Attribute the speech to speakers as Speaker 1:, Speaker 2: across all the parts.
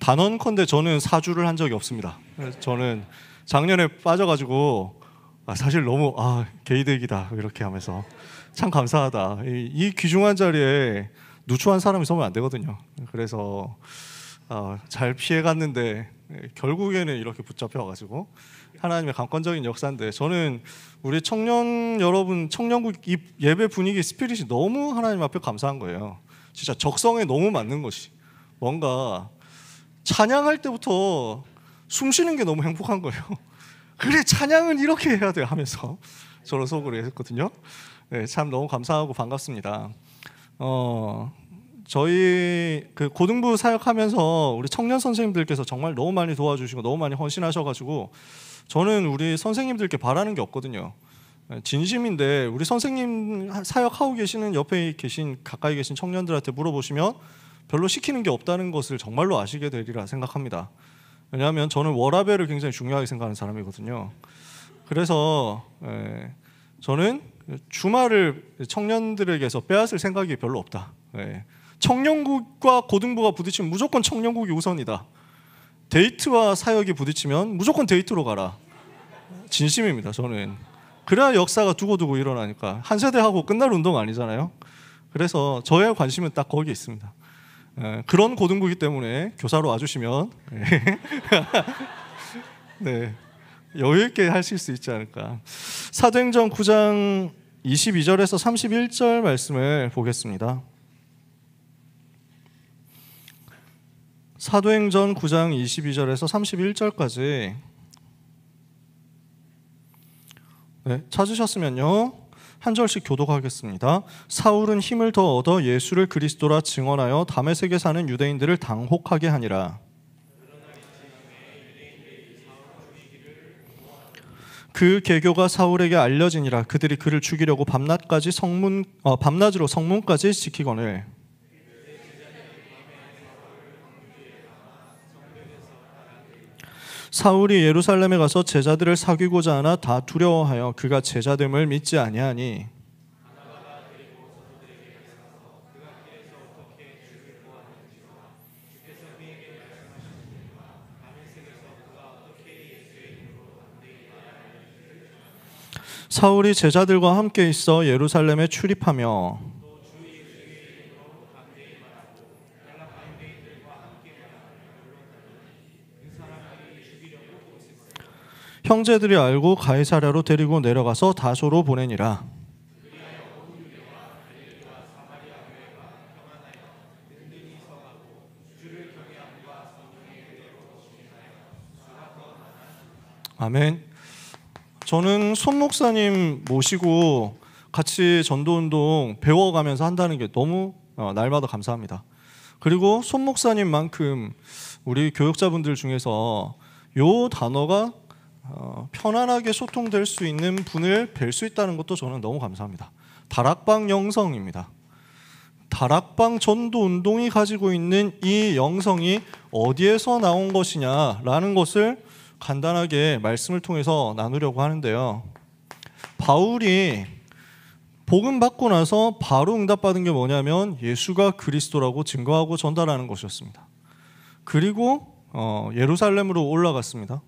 Speaker 1: 단언컨대 저는 사주를 한 적이 없습니다. 저는 작년에 빠져가지고 사실 너무 개이득이다 이렇게 하면서 참 감사하다. 이 귀중한 자리에 누추한 사람이 서면 안 되거든요. 그래서 잘 피해갔는데 결국에는 이렇게 붙잡혀가지고 하나님의 강권적인 역사인데, 저는 우리 청년 여러분, 청년국 예배 분위기 스피릿이 너무 하나님 앞에 감사한 거예요. 진짜 적성에 너무 맞는 것이, 뭔가 찬양할 때부터 숨 쉬는 게 너무 행복한 거예요. 그래, 찬양은 이렇게 해야 돼 하면서 저로 속으로 했거든요. 네, 참 너무 감사하고 반갑습니다. 저희 그 고등부 사역하면서 우리 청년 선생님들께서 정말 너무 많이 도와주시고 너무 많이 헌신하셔가지고 저는 우리 선생님들께 바라는 게 없거든요. 진심인데 우리 선생님 사역하고 계시는 옆에 계신 가까이 계신 청년들한테 물어보시면 별로 시키는 게 없다는 것을 정말로 아시게 되리라 생각합니다. 왜냐하면 저는 워라밸을 굉장히 중요하게 생각하는 사람이거든요. 그래서 저는 주말을 청년들에게서 빼앗을 생각이 별로 없다. 청년국과 고등부가 부딪히면 무조건 청년국이 우선이다. 데이트와 사역이 부딪히면 무조건 데이트로 가라. 진심입니다. 저는 그래야 역사가 두고두고 일어나니까. 한 세대하고 끝날 운동 아니잖아요. 그래서 저의 관심은 딱 거기에 있습니다. 그런 고등부이기 때문에 교사로 와주시면 네, 여유 있게 하실 수 있지 않을까. 사도행전 9장 22절에서 31절 말씀을 보겠습니다. 사도행전 9장 22절에서 31절까지 찾으셨으면요 한 절씩 교독하겠습니다. 사울은 힘을 더 얻어 예수를 그리스도라 증언하여 다메섹에 사는 유대인들을 당혹하게 하니라. 그 계교가 사울에게 알려지니라. 그들이 그를 죽이려고 밤낮으로 성문까지 지키거늘. 사울이 예루살렘에 가서 제자들을 사귀고자 하나 다 두려워하여 그가 제자됨을 믿지 아니하니 사울이 제자들과 함께 있어 예루살렘에 출입하며 형제들이 알고 가이사랴로 데리고 내려가서 다소로 보내니라. 아멘. 저는 손 목사님 모시고 같이 전도운동 배워가면서 한다는 게 너무 날마다 감사합니다. 그리고 손 목사님만큼 우리 교육자분들 중에서 요 단어가 편안하게 소통될 수 있는 분을 뵐 수 있다는 것도 저는 너무 감사합니다. 다락방 영성입니다. 다락방 전도운동이 가지고 있는 이 영성이 어디에서 나온 것이냐라는 것을 간단하게 말씀을 통해서 나누려고 하는데요. 바울이 복음 받고 나서 바로 응답받은 게 뭐냐면 예수가 그리스도라고 증거하고 전달하는 것이었습니다. 그리고 예루살렘으로 올라갔습니다.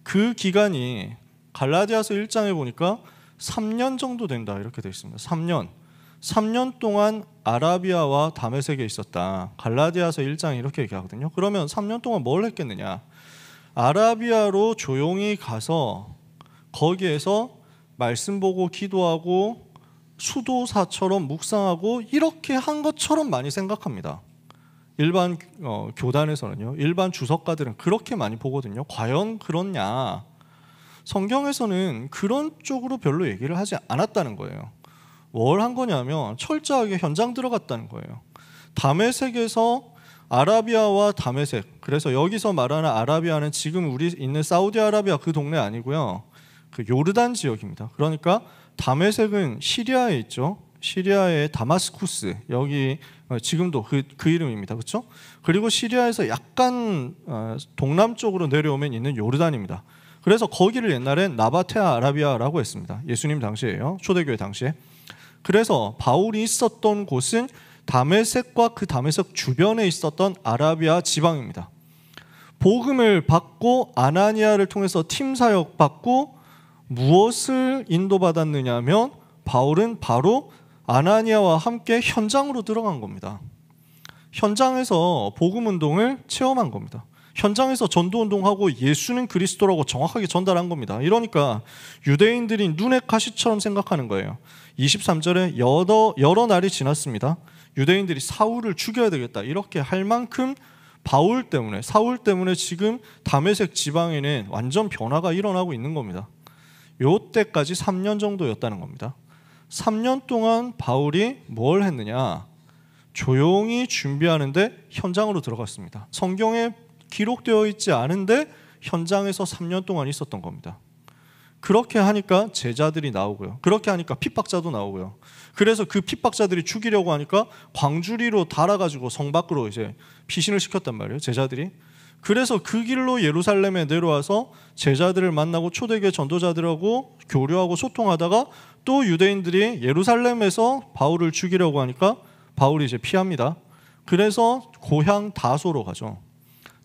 Speaker 1: 그 기간이 갈라디아서 1장에 보니까 3년 정도 된다 이렇게 되어 있습니다. 3년 동안 아라비아와 다메섹에 있었다. 갈라디아서 1장이 이렇게 얘기하거든요. 그러면 3년 동안 뭘 했겠느냐? 아라비아로 조용히 가서 거기에서 말씀 보고 기도하고 수도사처럼 묵상하고 이렇게 한 것처럼 많이 생각합니다. 일반 교단에서는요, 일반 주석가들은 그렇게 많이 보거든요. 과연 그렇냐? 성경에서는 그런 쪽으로 별로 얘기를 하지 않았다는 거예요. 뭘 한 거냐면 철저하게 현장 들어갔다는 거예요. 다메섹에서 아라비아와 다메섹, 그래서 여기서 말하는 아라비아는 지금 우리 있는 사우디아라비아 그 동네 아니고요, 그 요르단 지역입니다. 그러니까 다메섹은 시리아에 있죠. 시리아의 다마스쿠스, 여기 지금도 그 이름입니다. 그렇죠? 그리고 시리아에서 약간 동남쪽으로 내려오면 있는 요르단입니다. 그래서 거기를 옛날엔 나바테아 아라비아라고 했습니다. 예수님 당시에요. 초대교회 당시에. 그래서 바울이 있었던 곳은 다메섹과 그 다메섹 주변에 있었던 아라비아 지방입니다. 복음을 받고 아나니아를 통해서 팀 사역 받고 무엇을 인도받았느냐 하면 바울은 바로 아나니아와 함께 현장으로 들어간 겁니다. 현장에서 복음 운동을 체험한 겁니다. 현장에서 전도 운동하고 예수는 그리스도라고 정확하게 전달한 겁니다. 이러니까 유대인들이 눈의 가시처럼 생각하는 거예요. 23절에 여러 날이 지났습니다. 유대인들이 사울을 죽여야 되겠다 이렇게 할 만큼 사울 때문에 지금 다메섹 지방에는 완전 변화가 일어나고 있는 겁니다. 요때까지 3년 정도였다는 겁니다. 3년 동안 바울이 뭘 했느냐? 조용히 준비하는데 현장으로 들어갔습니다. 성경에 기록되어 있지 않은데 현장에서 3년 동안 있었던 겁니다. 그렇게 하니까 제자들이 나오고요. 그렇게 하니까 핍박자도 나오고요. 그래서 그 핍박자들이 죽이려고 하니까 광주리로 달아가지고 성 밖으로 이제 피신을 시켰단 말이에요. 제자들이. 그래서 그 길로 예루살렘에 내려와서 제자들을 만나고 초대교회 전도자들하고 교류하고 소통하다가 또 유대인들이 예루살렘에서 바울을 죽이려고 하니까 바울이 이제 피합니다. 그래서 고향 다소로 가죠.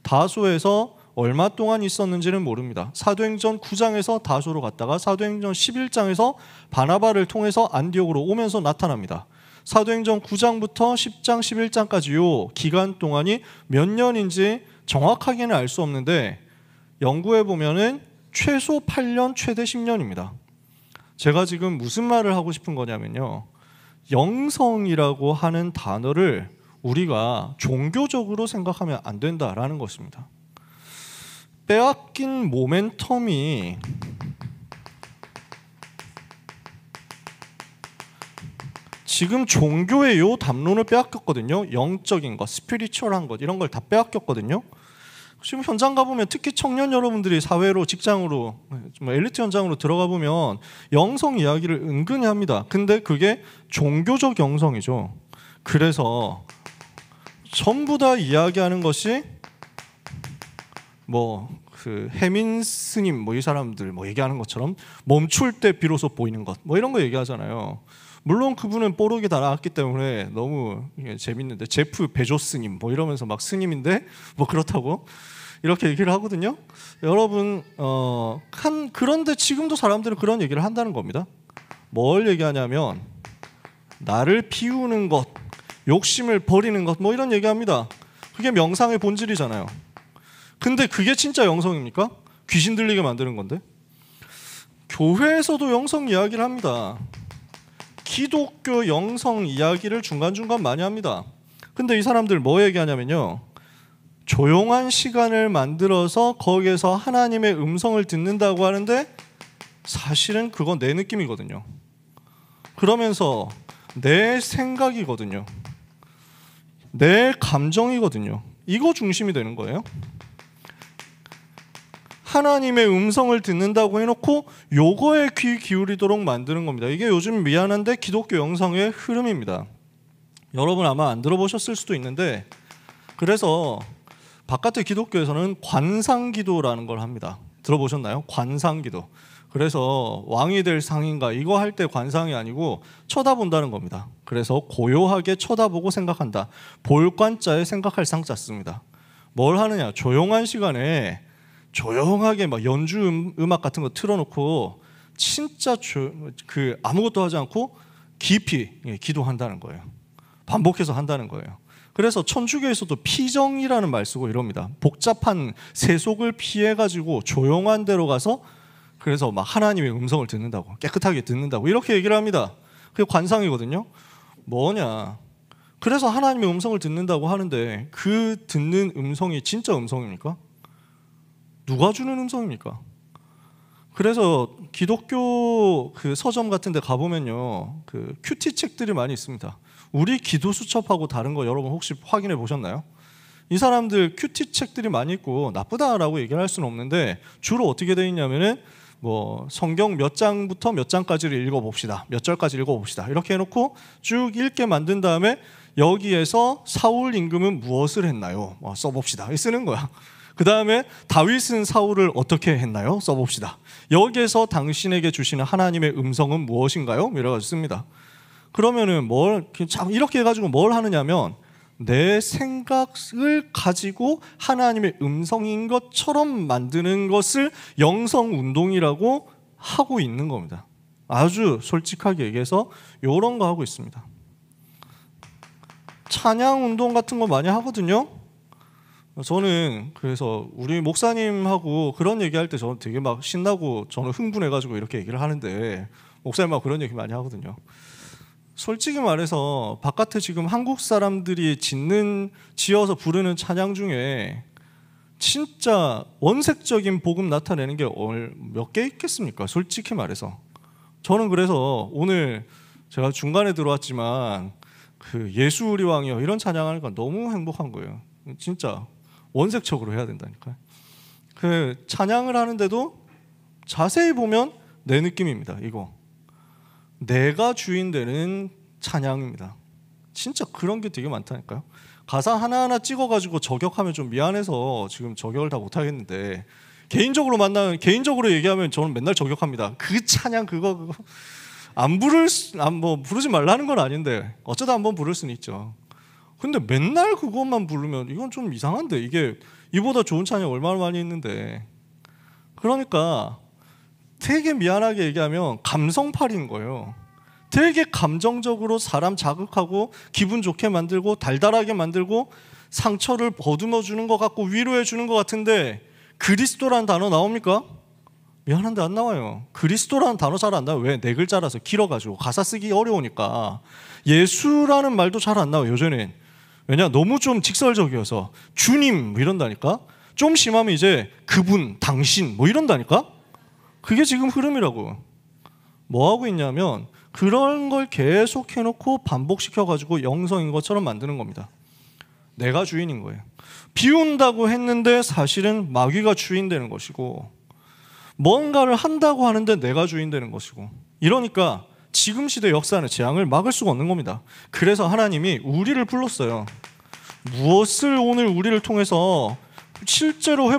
Speaker 1: 다소에서 얼마 동안 있었는지는 모릅니다. 사도행전 9장에서 다소로 갔다가 사도행전 11장에서 바나바를 통해서 안디옥으로 오면서 나타납니다. 사도행전 9장부터 10장, 11장까지 요 기간 동안이 몇 년인지 정확하게는 알 수 없는데 연구해 보면은 최소 8년, 최대 10년입니다. 제가 지금 무슨 말을 하고 싶은 거냐면요. 영성이라고 하는 단어를 우리가 종교적으로 생각하면 안 된다라는 것입니다. 빼앗긴 모멘텀이 지금 종교의 요 담론을 빼앗겼거든요. 영적인 것, 스피리추얼한 것 이런 걸 다 빼앗겼거든요. 지금 현장 가보면 특히 청년 여러분들이 사회로 직장으로 엘리트 현장으로 들어가 보면 영성 이야기를 은근히 합니다. 근데 그게 종교적 영성이죠. 그래서 전부 다 이야기하는 것이 그 해민 스님 이 사람들 얘기하는 것처럼 멈출 때 비로소 보이는 것 이런 거 얘기하잖아요. 물론 그분은 뽀록이 다 나왔기 때문에 너무 재밌는데 제프 베조스님 이러면서 막 스님인데 그렇다고 이렇게 얘기를 하거든요. 여러분 그런데 지금도 사람들은 그런 얘기를 한다는 겁니다. 뭘 얘기하냐면 나를 비우는 것, 욕심을 버리는 것 이런 얘기합니다. 그게 명상의 본질이잖아요. 근데 그게 진짜 영성입니까? 귀신 들리게 만드는 건데. 교회에서도 영성 이야기를 합니다. 기독교 영성 이야기를 중간중간 많이 합니다. 근데 이 사람들 뭐 얘기하냐면요. 조용한 시간을 만들어서 거기에서 하나님의 음성을 듣는다고 하는데 사실은 그건 내 느낌이거든요. 그러면서 내 생각이거든요. 내 감정이거든요. 이거 중심이 되는 거예요. 하나님의 음성을 듣는다고 해놓고 요거에 귀 기울이도록 만드는 겁니다. 이게 요즘 미안한데 기독교 영성의 흐름입니다. 여러분 아마 안 들어보셨을 수도 있는데 그래서 바깥의 기독교에서는 관상기도라는 걸 합니다. 들어보셨나요? 관상기도. 그래서 왕이 될 상인가 이거 할 때 관상이 아니고 쳐다본다는 겁니다. 그래서 고요하게 쳐다보고 생각한다. 볼관자에 생각할 상자 씁니다. 뭘 하느냐? 조용한 시간에 조용하게 연주 음악 같은 거 틀어놓고 진짜 아무것도 하지 않고 깊이 기도한다는 거예요. 반복해서 한다는 거예요. 그래서 천주교에서도 피정이라는 말 쓰고 이럽니다. 복잡한 세속을 피해가지고 조용한 데로 가서 그래서 하나님의 음성을 듣는다고, 깨끗하게 듣는다고 이렇게 얘기를 합니다. 그게 관상이거든요. 뭐냐? 그래서 하나님의 음성을 듣는다고 하는데 그 듣는 음성이 진짜 음성입니까? 누가 주는 음성입니까? 그래서 기독교 그 서점 같은 데 가보면요. 그 큐티 책들이 많이 있습니다. 우리 기도 수첩하고 다른 거 여러분 혹시 확인해 보셨나요? 이 사람들 큐티 책들이 많이 있고 나쁘다라고 얘기를 할 수는 없는데 주로 어떻게 되어 있냐면은 성경 몇 장부터 몇 장까지를 읽어봅시다. 몇 절까지 읽어봅시다. 이렇게 해놓고 쭉 읽게 만든 다음에 여기에서 사울 임금은 무엇을 했나요? 써봅시다. 쓰는 거야. 그 다음에 다윗은 사울을 어떻게 했나요? 써봅시다. 여기에서 당신에게 주시는 하나님의 음성은 무엇인가요? 이래가지고 씁니다. 그러면은 이렇게 해가지고 뭘 하느냐면 내 생각을 가지고 하나님의 음성인 것처럼 만드는 것을 영성운동이라고 하고 있는 겁니다. 아주 솔직하게 얘기해서 이런 거 하고 있습니다. 찬양운동 같은 거 많이 하거든요. 저는 그래서 우리 목사님하고 그런 얘기할 때 저는 되게 막 신나고 저는 흥분해가지고 이렇게 얘기를 하는데 목사님하고 그런 얘기 많이 하거든요. 솔직히 말해서 바깥에 지금 한국 사람들이 지어서 부르는 찬양 중에 진짜 원색적인 복음 나타내는 게 몇 개 있겠습니까? 솔직히 말해서. 저는 그래서 오늘 제가 중간에 들어왔지만 그 예수 우리 왕이여 이런 찬양하니까 너무 행복한 거예요. 진짜 원색적으로 해야 된다니까요. 그 찬양을 하는데도 자세히 보면 내 느낌입니다. 이거 내가 주인 되는 찬양입니다. 진짜 그런 게 되게 많다니까요. 가사 하나하나 찍어가지고 저격하면 좀 미안해서 지금 저격을 다 못하겠는데 개인적으로 얘기하면 저는 맨날 저격합니다. 그 찬양 그거 부르지 말라는 건 아닌데 어쩌다 한번 부를 수는 있죠. 근데 맨날 그것만 부르면 이건 좀 이상한데 이게 이보다 좋은 찬양 얼마나 많이 있는데. 그러니까 되게 미안하게 얘기하면 감성팔이인 거예요. 되게 감정적으로 사람 자극하고 기분 좋게 만들고 달달하게 만들고 상처를 보듬어 주는 것 같고 위로해 주는 것 같은데 그리스도라는 단어 나옵니까? 미안한데 안 나와요. 그리스도라는 단어 잘 안 나와요. 왜? 네 글자라서 길어가지고 가사 쓰기 어려우니까. 예수라는 말도 잘 안 나와요 요즘엔. 왜냐? 너무 좀 직설적이어서 주님 뭐 이런다니까. 좀 심하면 이제 그분, 당신 뭐 이런다니까. 그게 지금 흐름이라고. 뭐 하고 있냐면 그런 걸 계속 해놓고 반복시켜가지고 영성인 것처럼 만드는 겁니다. 내가 주인인 거예요. 비운다고 했는데 사실은 마귀가 주인 되는 것이고 뭔가를 한다고 하는데 내가 주인 되는 것이고 이러니까 지금 시대 역사는 재앙을 막을 수가 없는 겁니다. 그래서 하나님이 우리를 불렀어요. 무엇을 오늘 우리를 통해서 실제로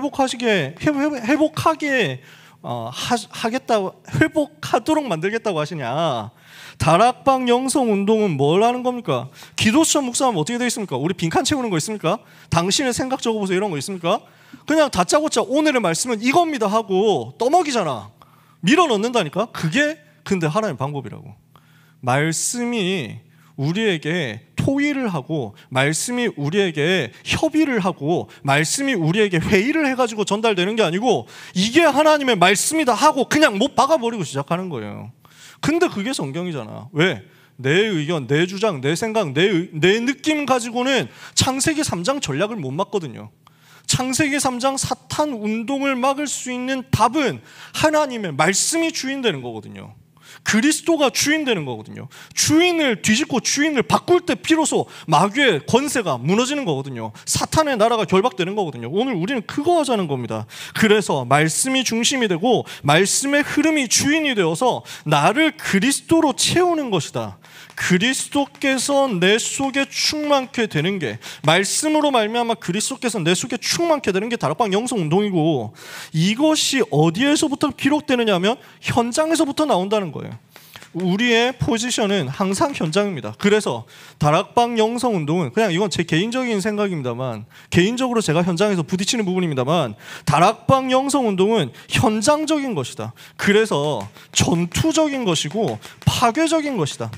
Speaker 1: 회복하도록 만들겠다고 하시냐. 다락방 영성운동은 뭘 하는 겁니까? 기도 시험 묵상하면 어떻게 되어 있습니까? 우리 빈칸 채우는 거 있습니까? 당신의 생각 적어보세요 이런 거 있습니까? 그냥 다짜고짜 오늘의 말씀은 이겁니다 하고 떠먹이잖아. 밀어넣는다니까? 그게 근데 하나님의 방법이라고. 말씀이 우리에게 토의를 하고 말씀이 우리에게 협의를 하고 말씀이 우리에게 회의를 해가지고 전달되는 게 아니고 이게 하나님의 말씀이다 하고 그냥 못 박아버리고 시작하는 거예요. 근데 그게 성경이잖아. 왜? 내 의견, 내 주장, 내 생각, 내 느낌 가지고는 창세기 3장 전략을 못 막거든요. 창세기 3장 사탄 운동을 막을 수 있는 답은 하나님의 말씀이 주인 되는 거거든요. 그리스도가 주인 되는 거거든요. 주인을 뒤집고 주인을 바꿀 때 비로소 마귀의 권세가 무너지는 거거든요. 사탄의 나라가 결박되는 거거든요. 오늘 우리는 그거 하자는 겁니다. 그래서 말씀이 중심이 되고 말씀의 흐름이 주인이 되어서 나를 그리스도로 채우는 것이다. 그리스도께서 내 속에 충만케 되는 게 말씀으로 말미암아 그리스도께서 내 속에 충만케 되는 게 다락방 영성운동이고 이것이 어디에서부터 기록되느냐 하면 현장에서부터 나온다는 거예요. 우리의 포지션은 항상 현장입니다. 그래서 다락방 영성운동은 그냥 이건 제 개인적인 생각입니다만 개인적으로 제가 현장에서 부딪히는 부분입니다만 다락방 영성운동은 현장적인 것이다. 그래서 전투적인 것이고 파괴적인 것이다.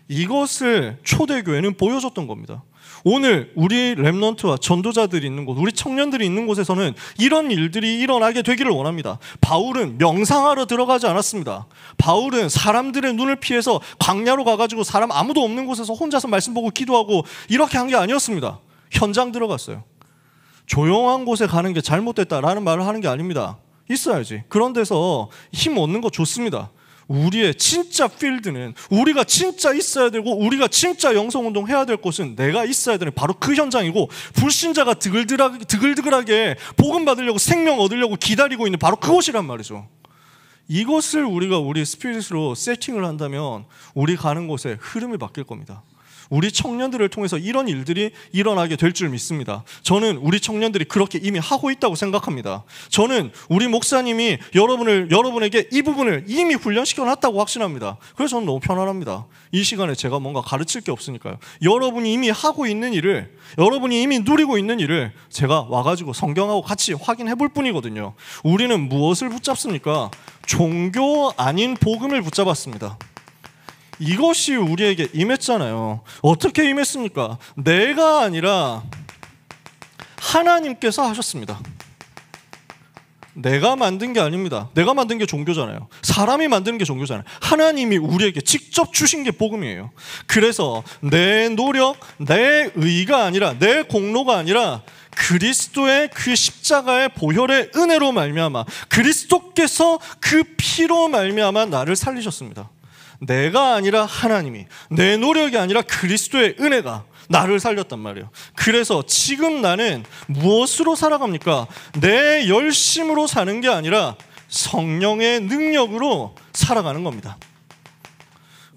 Speaker 1: 이것을 초대교회는 보여줬던 겁니다. 오늘 우리 렘넌트와 전도자들이 있는 곳, 우리 청년들이 있는 곳에서는 이런 일들이 일어나게 되기를 원합니다. 바울은 명상하러 들어가지 않았습니다. 바울은 사람들의 눈을 피해서 광야로 가가지고 사람 아무도 없는 곳에서 혼자서 말씀 보고 기도하고 이렇게 한 게 아니었습니다. 현장 들어갔어요. 조용한 곳에 가는 게 잘못됐다라는 말을 하는 게 아닙니다. 있어야지. 그런 데서 힘 얻는 거 좋습니다. 우리의 진짜 필드는 우리가 진짜 있어야 되고 우리가 진짜 영성운동 해야 될 곳은 내가 있어야 되는 바로 그 현장이고 불신자가 드글드글하게 복음 받으려고 생명 얻으려고 기다리고 있는 바로 그곳이란 말이죠. 이것을 우리가 우리 스피릿으로 세팅을 한다면 우리 가는 곳에 흐름이 바뀔 겁니다. 우리 청년들을 통해서 이런 일들이 일어나게 될 줄 믿습니다. 저는 우리 청년들이 그렇게 이미 하고 있다고 생각합니다. 저는 우리 목사님이 여러분에게 이 부분을 이미 훈련시켜놨다고 확신합니다. 그래서 저는 너무 편안합니다. 이 시간에 제가 뭔가 가르칠 게 없으니까요. 여러분이 이미 하고 있는 일을, 여러분이 이미 누리고 있는 일을 제가 와가지고 성경하고 같이 확인해 볼 뿐이거든요. 우리는 무엇을 붙잡습니까? 종교 아닌 복음을 붙잡았습니다. 이것이 우리에게 임했잖아요. 어떻게 임했습니까? 내가 아니라 하나님께서 하셨습니다. 내가 만든 게 아닙니다. 내가 만든 게 종교잖아요. 사람이 만드는 게 종교잖아요. 하나님이 우리에게 직접 주신 게 복음이에요. 그래서 내 노력, 내 의가 아니라, 내 공로가 아니라 그리스도의 그 십자가의 보혈의 은혜로 말미암아, 그리스도께서 그 피로 말미암아 나를 살리셨습니다. 내가 아니라 하나님이, 내 노력이 아니라 그리스도의 은혜가 나를 살렸단 말이에요. 그래서 지금 나는 무엇으로 살아갑니까? 내 열심으로 사는 게 아니라 성령의 능력으로 살아가는 겁니다.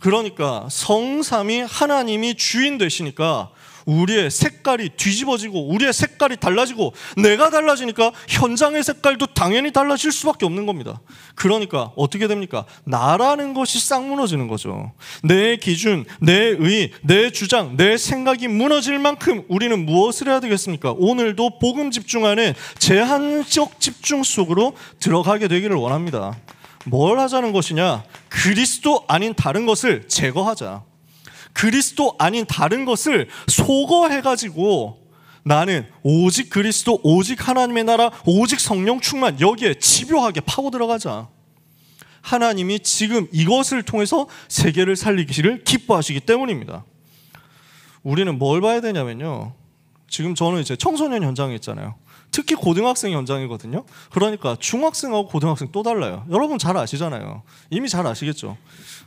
Speaker 1: 그러니까 성삼위 하나님이 주인 되시니까 우리의 색깔이 뒤집어지고 우리의 색깔이 달라지고 내가 달라지니까 현장의 색깔도 당연히 달라질 수밖에 없는 겁니다. 그러니까 어떻게 됩니까? 나라는 것이 싹 무너지는 거죠. 내 기준, 내 의, 내 주장, 내 생각이 무너질 만큼 우리는 무엇을 해야 되겠습니까? 오늘도 복음 집중하는 제한적 집중 속으로 들어가게 되기를 원합니다. 뭘 하자는 것이냐? 그리스도 아닌 다른 것을 제거하자. 그리스도 아닌 다른 것을 소거해가지고 나는 오직 그리스도, 오직 하나님의 나라, 오직 성령 충만, 여기에 집요하게 파고 들어가자. 하나님이 지금 이것을 통해서 세계를 살리기를 기뻐하시기 때문입니다. 우리는 뭘 봐야 되냐면요, 지금 저는 이제 청소년 현장에 있잖아요. 특히 고등학생 현장이거든요. 그러니까 중학생하고 고등학생 또 달라요. 여러분 잘 아시잖아요. 이미 잘 아시겠죠.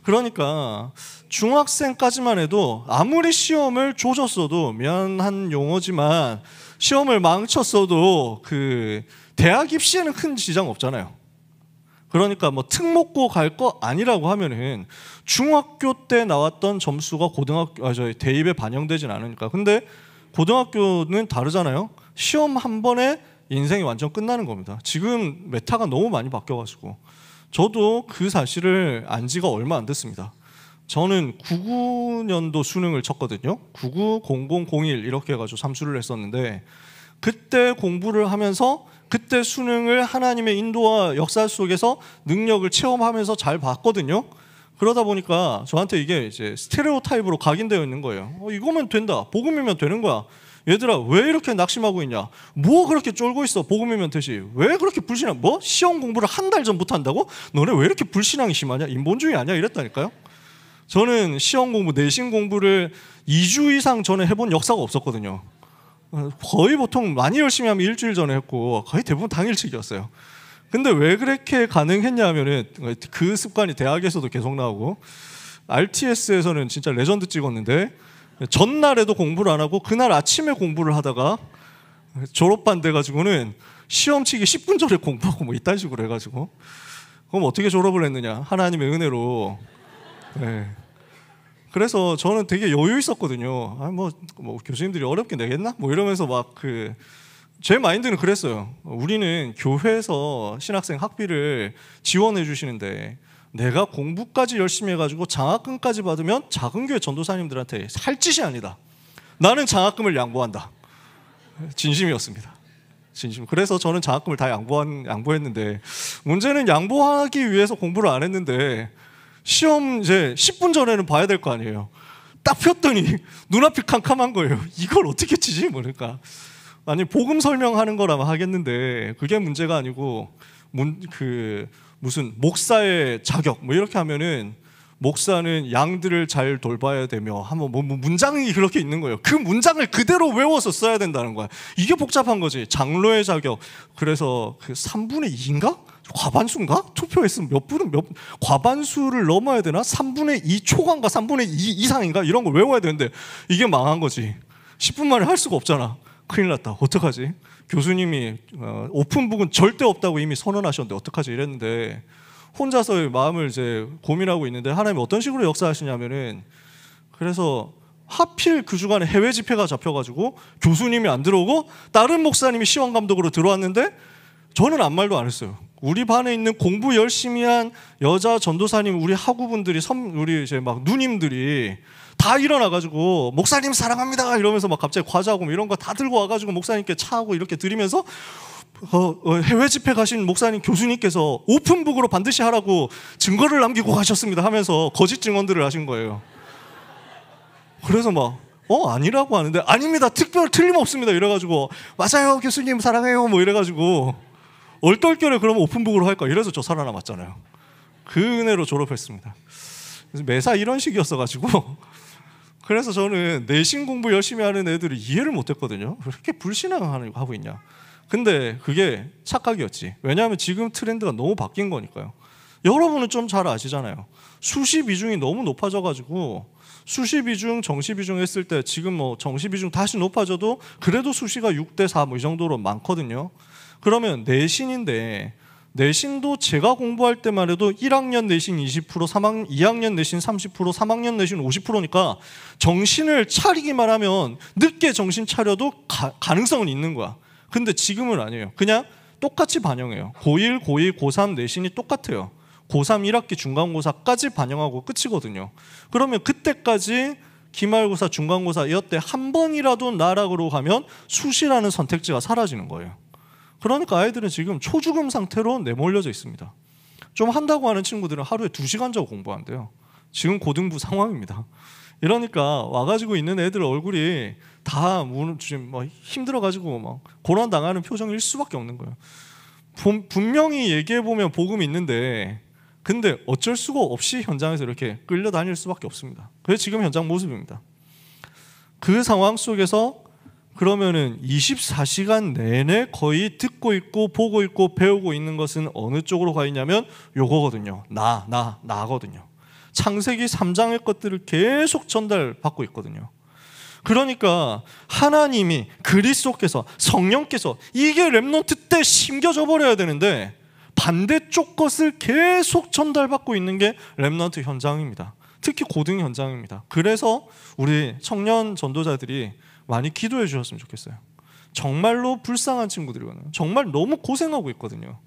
Speaker 1: 그러니까 중학생까지만 해도 아무리 시험을 조졌어도, 미안한 용어지만 시험을 망쳤어도 그 대학 입시에는 큰 지장 없잖아요. 그러니까 뭐 특목고 갈 거 아니라고 하면은 중학교 때 나왔던 점수가 대입에 반영되진 않으니까. 근데 고등학교는 다르잖아요. 시험 한 번에 인생이 완전 끝나는 겁니다. 지금 메타가 너무 많이 바뀌어가지고. 저도 그 사실을 안 지가 얼마 안 됐습니다. 저는 99년도 수능을 쳤거든요. 99, 00, 01 이렇게 해가지고 삼수를 했었는데, 그때 공부를 하면서 그때 수능을 하나님의 인도와 역사 속에서 능력을 체험하면서 잘 봤거든요. 그러다 보니까 저한테 이게 이제 스테레오 타입으로 각인되어 있는 거예요. 이거면 된다. 복음이면 되는 거야. 얘들아, 왜 이렇게 낙심하고 있냐? 뭐 그렇게 쫄고 있어? 복음이면 되지. 왜 그렇게 불신한? 뭐 시험 공부를 한 달 전부터 한다고? 너네 왜 이렇게 불신앙이 심하냐? 인본주의 아니야? 이랬다니까요. 저는 시험 공부, 내신 공부를 2주 이상 전에 해본 역사가 없었거든요. 거의 보통 많이 열심히 하면 일주일 전에 했고 거의 대부분 당일치기였어요. 근데 왜 그렇게 가능했냐 하면은 그 습관이 대학에서도 계속 나오고, RTS에서는 진짜 레전드 찍었는데 전날에도 공부를 안 하고 그날 아침에 공부를 하다가 졸업반 돼가지고는 시험 치기 10분 전에 공부하고 뭐 이딴 식으로 해가지고, 그럼 어떻게 졸업을 했느냐? 하나님의 은혜로. 네. 그래서 저는 되게 여유 있었거든요. 뭐 교수님들이 어렵게 내겠나? 뭐 이러면서 막 제 마인드는 그랬어요. 우리는 교회에서 신학생 학비를 지원해 주시는데 내가 공부까지 열심히 해가지고 장학금까지 받으면 작은 교회 전도사님들한테 할 짓이 아니다. 나는 장학금을 양보한다. 진심이었습니다. 진심. 그래서 저는 장학금을 다 양보했는데, 문제는 양보하기 위해서 공부를 안 했는데 시험 이제 10분 전에는 봐야 될 거 아니에요. 딱 폈더니 눈앞이 캄캄한 거예요. 이걸 어떻게 치지? 뭐랄까. 아니, 복음 설명하는 거라면 하겠는데 그게 문제가 아니고 무슨 목사의 자격 뭐 이렇게 하면은 목사는 양들을 잘 돌봐야 되며 한번 뭐 문장이 그렇게 있는 거예요. 그 문장을 그대로 외워서 써야 된다는 거야. 이게 복잡한 거지. 장로의 자격. 그래서 그 3분의 2인가? 과반수인가? 투표했으면 과반수를 넘어야 되나? 3분의 2 초과인가 3분의 2 이상인가? 이런 걸 외워야 되는데 이게 망한 거지. 10분 만에 할 수가 없잖아. 큰일 났다. 어떡하지? 교수님이 오픈북은 절대 없다고 이미 선언하셨는데 어떡하지? 이랬는데 혼자서 마음을 이제 고민하고 있는데, 하나님이 어떤 식으로 역사하시냐면은, 그래서 하필 그 주간에 해외 집회가 잡혀가지고 교수님이 안 들어오고 다른 목사님이 시험 감독으로 들어왔는데 저는 아무 말도 안 했어요. 우리 반에 있는 공부 열심히 한 여자 전도사님, 우리 학우분들이, 우리 이제 막 누님들이 다 일어나가지고 목사님 사랑합니다 이러면서 막 갑자기 과자하고 이런 거 다 들고 와가지고 목사님께 차하고 이렇게 드리면서 해외 집회 가신 목사님 교수님께서 오픈북으로 반드시 하라고 증거를 남기고 가셨습니다 하면서 거짓 증언들을 하신 거예요. 그래서 막 아니라고 하는데 아닙니다, 특별 틀림없습니다 이래가지고 맞아요 교수님 사랑해요 뭐 이래가지고 얼떨결에 그러면 오픈북으로 할까 이래서 저 살아남았잖아요. 그 은혜로 졸업했습니다. 그래서 매사 이런 식이었어가지고 그래서 저는 내신 공부 열심히 하는 애들을 이해를 못했거든요. 왜 이렇게 불신앙하고 있냐. 근데 그게 착각이었지. 왜냐하면 지금 트렌드가 너무 바뀐 거니까요. 여러분은 좀 잘 아시잖아요. 수시 비중이 너무 높아져가지고 수시 비중, 정시 비중 했을 때 지금 뭐 정시 비중 다시 높아져도 그래도 수시가 6대4 뭐 이 정도로 많거든요. 그러면 내신인데 내신도 제가 공부할 때만 해도 1학년 내신 20%, 2학년 내신 30%, 3학년 내신 50%니까 정신을 차리기만 하면 늦게 정신 차려도 가능성은 있는 거야. 근데 지금은 아니에요. 그냥 똑같이 반영해요. 고1, 고2, 고3 내신이 똑같아요. 고3 1학기 중간고사까지 반영하고 끝이거든요. 그러면 그때까지 기말고사, 중간고사 이때 한 번이라도 나락으로 가면 수시라는 선택지가 사라지는 거예요. 그러니까 아이들은 지금 초죽음 상태로 내몰려져 있습니다. 좀 한다고 하는 친구들은 하루에 2시간 자고 공부한대요. 지금 고등부 상황입니다. 이러니까 와가지고 있는 애들 얼굴이 다 지금 뭐 힘들어가지고 막 고난 당하는 표정일 수밖에 없는 거예요. 분명히 얘기해 보면 복음이 있는데, 근데 어쩔 수가 없이 현장에서 이렇게 끌려다닐 수밖에 없습니다. 그게 지금 현장 모습입니다. 그 상황 속에서 그러면은 24시간 내내 거의 듣고 있고 보고 있고 배우고 있는 것은 어느 쪽으로 가 있냐면 요거거든요. 나거든요. 창세기 3장의 것들을 계속 전달받고 있거든요. 그러니까 하나님이 그리스도께서 성령께서 이게 렘넌트 때 심겨져 버려야 되는데 반대쪽 것을 계속 전달받고 있는 게 렘넌트 현장입니다. 특히 고등 현장입니다. 그래서 우리 청년 전도자들이 많이 기도해 주셨으면 좋겠어요. 정말로 불쌍한 친구들이거든요. 정말 너무 고생하고 있거든요.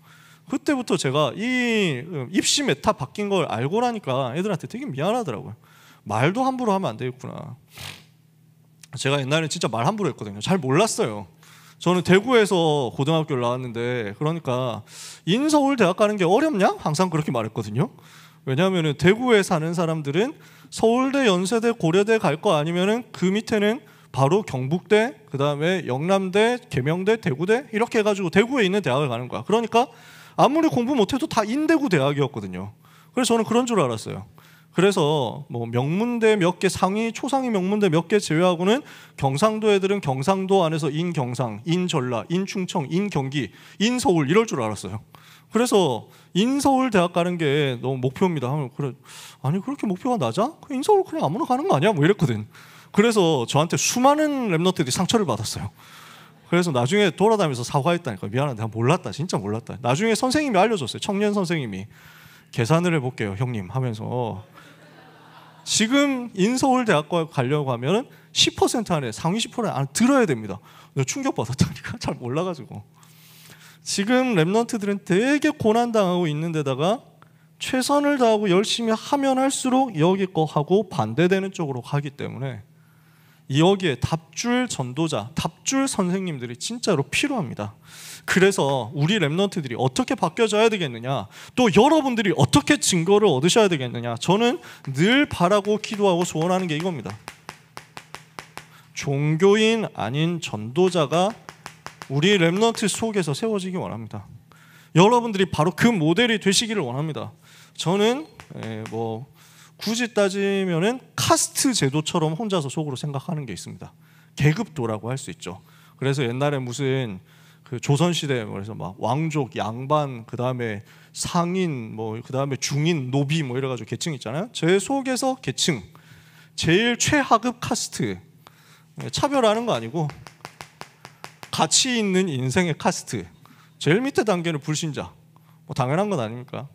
Speaker 1: 그때부터 제가 이 입시 메타 바뀐 걸 알고 나니까 애들한테 되게 미안하더라고요. 말도 함부로 하면 안 되겠구나. 제가 옛날에 진짜 말 함부로 했거든요. 잘 몰랐어요. 저는 대구에서 고등학교를 나왔는데, 그러니까 인서울대학 가는 게 어렵냐? 항상 그렇게 말했거든요. 왜냐하면 대구에 사는 사람들은 서울대, 연세대, 고려대 갈 거 아니면은 그 밑에는 바로 경북대, 그 다음에 영남대, 계명대, 대구대 이렇게 해가지고 대구에 있는 대학을 가는 거야. 그러니까 아무리 공부 못해도 다 인대구 대학이었거든요. 그래서 저는 그런 줄 알았어요. 그래서 뭐 명문대 몇 개, 상위, 초상위 명문대 몇 개 제외하고는 경상도 애들은 경상도 안에서 인경상, 인전라, 인충청, 인경기, 인서울 이럴 줄 알았어요. 그래서 인서울 대학 가는 게 너무 목표입니다 하면, 그래, 아니 그렇게 목표가 낮아? 인서울 그냥 아무나 가는 거 아니야? 뭐 이랬거든. 그래서 저한테 수많은 랩너트들이 상처를 받았어요. 그래서 나중에 돌아다니면서 사과했다니까. 미안하다, 내가 몰랐다, 진짜 몰랐다. 나중에 선생님이 알려줬어요. 청년 선생님이 계산을 해볼게요 형님 하면서, 지금 인서울대학과 가려고 하면 10% 안에, 상위 10% 안에 들어야 됩니다. 내가 충격받았다니까. 잘 몰라가지고. 지금 랩넌트들은 되게 고난당하고 있는 데다가 최선을 다하고 열심히 하면 할수록 여기 거 하고 반대되는 쪽으로 가기 때문에 여기에 답줄 전도자, 답줄 선생님들이 진짜로 필요합니다. 그래서 우리 랩넌트들이 어떻게 바뀌어져야 되겠느냐, 또 여러분들이 어떻게 증거를 얻으셔야 되겠느냐, 저는 늘 바라고 기도하고 소원하는 게 이겁니다. 종교인 아닌 전도자가 우리 랩넌트 속에서 세워지기 원합니다. 여러분들이 바로 그 모델이 되시기를 원합니다. 저는 뭐 굳이 따지면은 카스트 제도처럼 혼자서 속으로 생각하는 게 있습니다. 계급도라고 할 수 있죠. 그래서 옛날에 무슨 그 조선시대 그래서 막 왕족, 양반, 그 다음에 상인, 뭐 그 다음에 중인, 노비 뭐 이래가지고 계층 있잖아요. 제 속에서 계층, 제일 최하급 카스트, 차별하는 거 아니고 가치 있는 인생의 카스트, 제일 밑에 단계는 불신자. 뭐 당연한 건 아닙니까?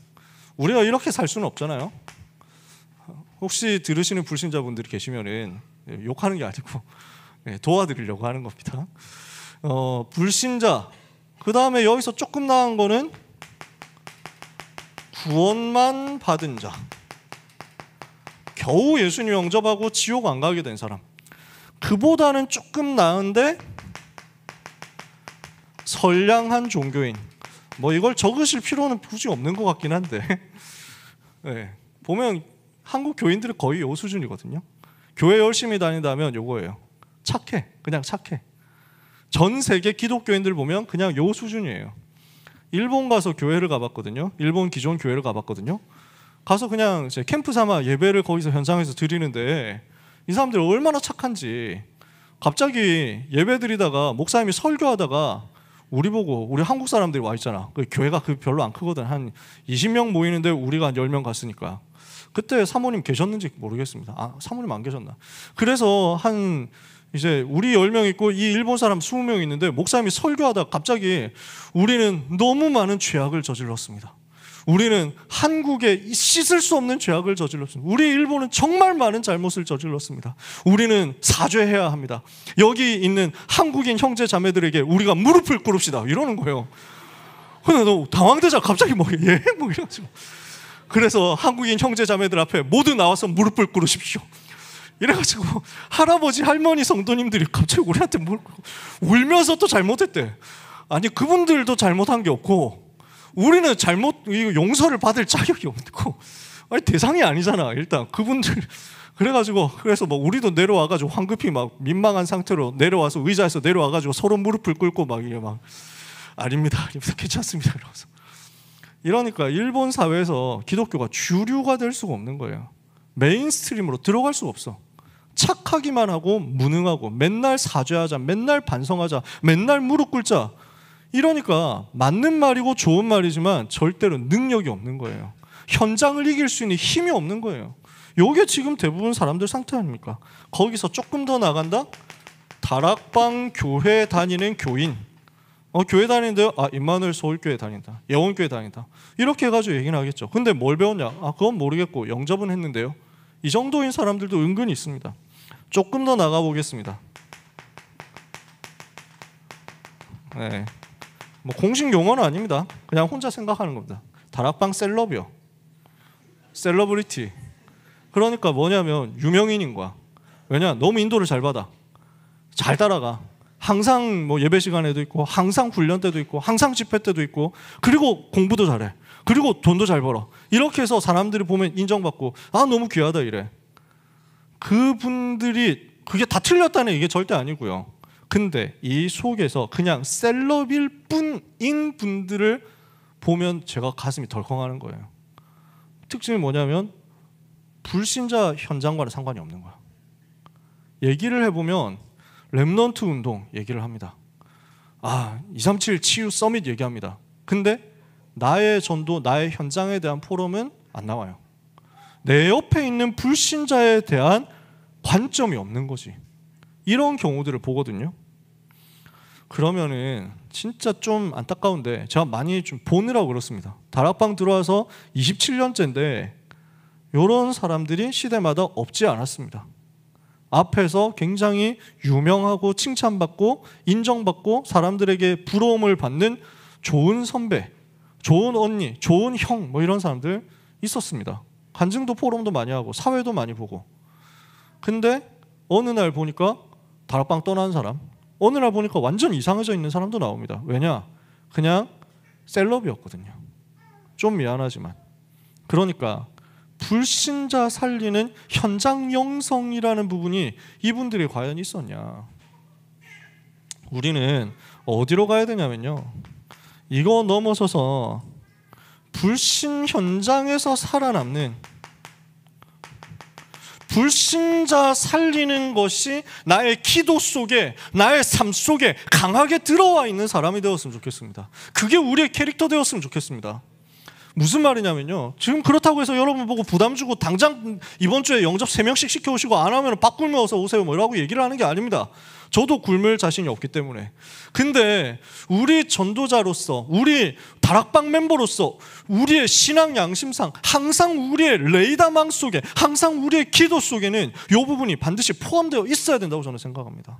Speaker 1: 우리가 이렇게 살 수는 없잖아요. 혹시 들으시는 불신자분들이 계시면은 욕하는 게 아니고 도와드리려고 하는 겁니다. 불신자. 그 다음에 여기서 조금 나은 거는 구원만 받은 자. 겨우 예수님 영접하고 지옥 안 가게 된 사람. 그보다는 조금 나은데 선량한 종교인. 뭐 이걸 적으실 필요는 굳이 없는 것 같긴 한데 네, 보면 한국 교인들은 거의 요 수준이거든요. 교회 열심히 다닌다면 요거예요. 착해. 그냥 착해. 전 세계 기독교인들 보면 그냥 요 수준이에요. 일본 가서 교회를 가봤거든요. 일본 기존 교회를 가봤거든요. 가서 그냥 이제 캠프 삼아 예배를 거기서 현장에서 드리는데 이 사람들이 얼마나 착한지. 갑자기 예배 드리다가 목사님이 설교하다가 우리 보고, 우리 한국 사람들이 와 있잖아. 그 교회가 별로 안 크거든. 한 20명 모이는데 우리가 한 10명 갔으니까. 그때 사모님 계셨는지 모르겠습니다. 사모님 안 계셨나. 그래서 한 이제 우리 10명 있고 이 일본 사람 20명 있는데 목사님이 설교하다가 갑자기 우리는 너무 많은 죄악을 저질렀습니다. 우리는 한국에 씻을 수 없는 죄악을 저질렀습니다. 우리 일본은 정말 많은 잘못을 저질렀습니다. 우리는 사죄해야 합니다. 여기 있는 한국인 형제 자매들에게 우리가 무릎을 꿇읍시다. 이러는 거예요. 근데 너 당황되자. 갑자기 뭐 이래가지고. 그래서 한국인 형제 자매들 앞에 모두 나와서 무릎을 꿇으십시오. 이래가지고 할아버지 할머니 성도님들이 갑자기 우리한테 울면서 또 잘못했대. 아니 그분들도 잘못한 게 없고 우리는 용서를 받을 자격이 없고, 아니 대상이 아니잖아. 일단 그분들. 그래서 뭐 우리도 내려와가지고 황급히 막 민망한 상태로 내려와서 의자에서 내려와가지고 서로 무릎을 꿇고 막 이게 막 아닙니다 괜찮습니다 이러면서. 이러니까 일본 사회에서 기독교가 주류가 될 수가 없는 거예요. 메인스트림으로 들어갈 수가 없어. 착하기만 하고 무능하고 맨날 사죄하자, 맨날 반성하자, 맨날 무릎 꿇자. 이러니까 맞는 말이고 좋은 말이지만 절대로 능력이 없는 거예요. 현장을 이길 수 있는 힘이 없는 거예요. 이게 지금 대부분 사람들 상태 아닙니까? 거기서 조금 더 나간다? 다락방 교회 다니는 교인. 교회 다니는데요? 임마누엘 서울교회 다닌다. 예원교회 다닌다. 이렇게 해가지고 얘기는 하겠죠. 근데 뭘 배웠냐? 그건 모르겠고 영접은 했는데요. 이 정도인 사람들도 은근히 있습니다. 조금 더 나가보겠습니다. 네. 뭐 공식 용어는 아닙니다. 그냥 혼자 생각하는 겁니다. 다락방 셀럽이요. 셀러브리티. 그러니까 뭐냐면 유명인인 거야. 왜냐? 너무 인도를 잘 받아. 잘 따라가. 항상 뭐 예배 시간에도 있고, 항상 훈련 때도 있고, 항상 집회 때도 있고, 그리고 공부도 잘해. 그리고 돈도 잘 벌어. 이렇게 해서 사람들이 보면 인정받고, 너무 귀하다 이래. 그분들이 그게 다 틀렸다는 이게 절대 아니고요. 근데 이 속에서 그냥 셀럽일 뿐인 분들을 보면 제가 가슴이 덜컹하는 거예요. 특징이 뭐냐면 불신자 현장과는 상관이 없는 거야. 얘기를 해보면 렘넌트 운동 얘기를 합니다. 237 치유 서밋 얘기합니다. 근데 나의 전도, 나의 현장에 대한 포럼은 안 나와요. 내 옆에 있는 불신자에 대한 관점이 없는 거지. 이런 경우들을 보거든요. 그러면은 진짜 좀 안타까운데 제가 많이 좀 보느라고 그렇습니다. 다락방 들어와서 27년째인데 이런 사람들이 시대마다 없지 않았습니다. 앞에서 굉장히 유명하고 칭찬받고 인정받고 사람들에게 부러움을 받는 좋은 선배, 좋은 언니, 좋은 형 뭐 이런 사람들 있었습니다. 간증도 포럼도 많이 하고 사회도 많이 보고. 근데 어느 날 보니까 다락방 떠난 사람, 어느 날 보니까 완전 이상해져 있는 사람도 나옵니다. 왜냐? 그냥 셀럽이었거든요. 좀 미안하지만. 그러니까 불신자 살리는 현장 영성이라는 부분이 이분들이 과연 있었냐. 우리는 어디로 가야 되냐면요, 이거 넘어서서 불신 현장에서 살아남는, 불신자 살리는 것이 나의 기도 속에, 나의 삶 속에 강하게 들어와 있는 사람이 되었으면 좋겠습니다. 그게 우리의 캐릭터 되었으면 좋겠습니다. 무슨 말이냐면요, 지금 그렇다고 해서 여러분 보고 부담 주고 당장 이번 주에 영접 3명씩 시켜오시고 안 하면 바꾸면서 오세요 뭐 이라고 얘기를 하는 게 아닙니다. 저도 굶을 자신이 없기 때문에. 근데 우리 전도자로서, 우리 다락방 멤버로서 우리의 신앙 양심상 항상 우리의 레이더망 속에, 항상 우리의 기도 속에는 이 부분이 반드시 포함되어 있어야 된다고 저는 생각합니다.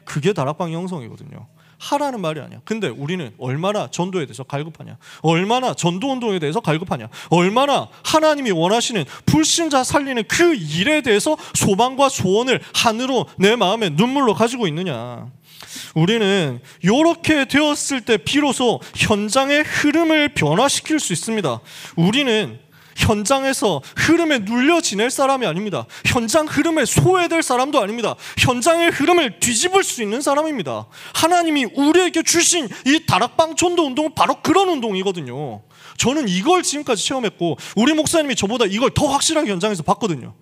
Speaker 1: 그게 다락방 형성이거든요. 하라는 말이 아니야. 근데 우리는 얼마나 전도에 대해서 갈급하냐, 얼마나 전도운동에 대해서 갈급하냐, 얼마나 하나님이 원하시는 불신자 살리는 그 일에 대해서 소망과 소원을 하늘로 내 마음에 눈물로 가지고 있느냐. 우리는 이렇게 되었을 때 비로소 현장의 흐름을 변화시킬 수 있습니다. 우리는 현장에서 흐름에 눌려 지낼 사람이 아닙니다. 현장 흐름에 소외될 사람도 아닙니다. 현장의 흐름을 뒤집을 수 있는 사람입니다. 하나님이 우리에게 주신 이 다락방 전도 운동은 바로 그런 운동이거든요. 저는 이걸 지금까지 체험했고 우리 목사님이 저보다 이걸 더 확실하게 현장에서 봤거든요.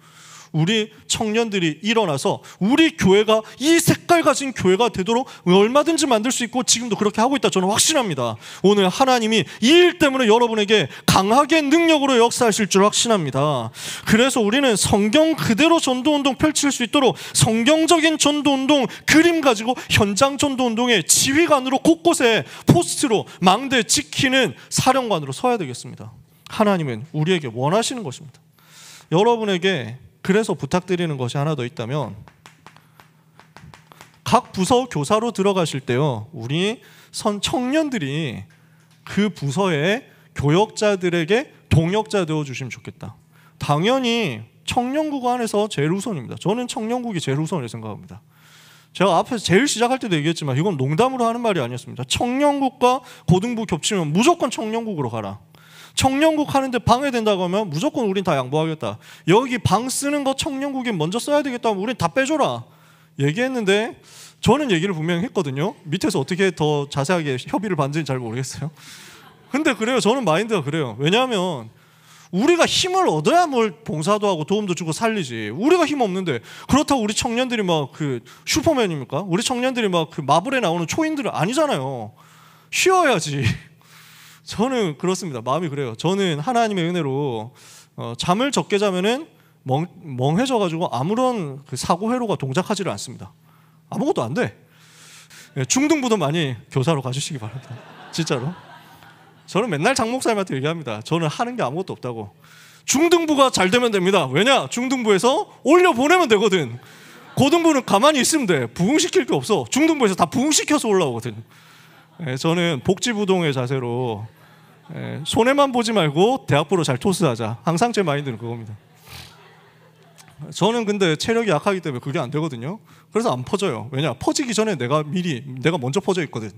Speaker 1: 우리 청년들이 일어나서 우리 교회가 이 색깔 가진 교회가 되도록 얼마든지 만들 수 있고 지금도 그렇게 하고 있다 저는 확신합니다. 오늘 하나님이 이 일 때문에 여러분에게 강하게 능력으로 역사하실 줄 확신합니다. 그래서 우리는 성경 그대로 전도운동 펼칠 수 있도록 성경적인 전도운동 그림 가지고 현장 전도운동의 지휘관으로 곳곳에 포스트로 망대 지키는 사령관으로 서야 되겠습니다. 하나님은 우리에게 원하시는 것입니다. 여러분에게 그래서 부탁드리는 것이 하나 더 있다면, 각 부서 교사로 들어가실 때요, 우리 청년들이 그 부서의 교역자들에게 동역자 되어주시면 좋겠다. 당연히 청년국 안에서 제일 우선입니다. 저는 청년국이 제일 우선이라고 생각합니다. 제가 앞에서 제일 시작할 때도 얘기했지만 이건 농담으로 하는 말이 아니었습니다. 청년국과 고등부 겹치면 무조건 청년국으로 가라. 청년국 하는데 방해된다고 하면 무조건 우린 다 양보하겠다. 여기 방 쓰는 거 청년국에 먼저 써야 되겠다 하면 우린 다 빼줘라 얘기했는데, 저는 얘기를 분명히 했거든요. 밑에서 어떻게 더 자세하게 협의를 받는지는 잘 모르겠어요. 근데 그래요. 저는 마인드가 그래요. 왜냐하면 우리가 힘을 얻어야 뭘 봉사도 하고 도움도 주고 살리지. 우리가 힘 없는데, 그렇다고 우리 청년들이 막 그 슈퍼맨입니까? 우리 청년들이 막 그 마블에 나오는 초인들은 아니잖아요. 쉬어야지. 저는 그렇습니다. 마음이 그래요. 저는 하나님의 은혜로 잠을 적게 자면은 멍해져가지고 아무런 그 사고회로가 동작하지를 않습니다. 아무것도 안 돼. 중등부도 많이 교사로 가주시기 바랍니다. 진짜로. 저는 맨날 장 목사님한테 얘기합니다. 저는 하는 게 아무것도 없다고. 중등부가 잘 되면 됩니다. 왜냐? 중등부에서 올려보내면 되거든. 고등부는 가만히 있으면 돼. 부흥시킬 게 없어. 중등부에서 다 부흥시켜서 올라오거든. 저는 복지부동의 자세로 손해만 보지 말고 대학부로 잘 토스하자. 항상 제 마인드는 그겁니다. 저는 근데 체력이 약하기 때문에 그게 안 되거든요. 그래서 안 퍼져요. 왜냐? 퍼지기 전에 내가 먼저 퍼져 있거든.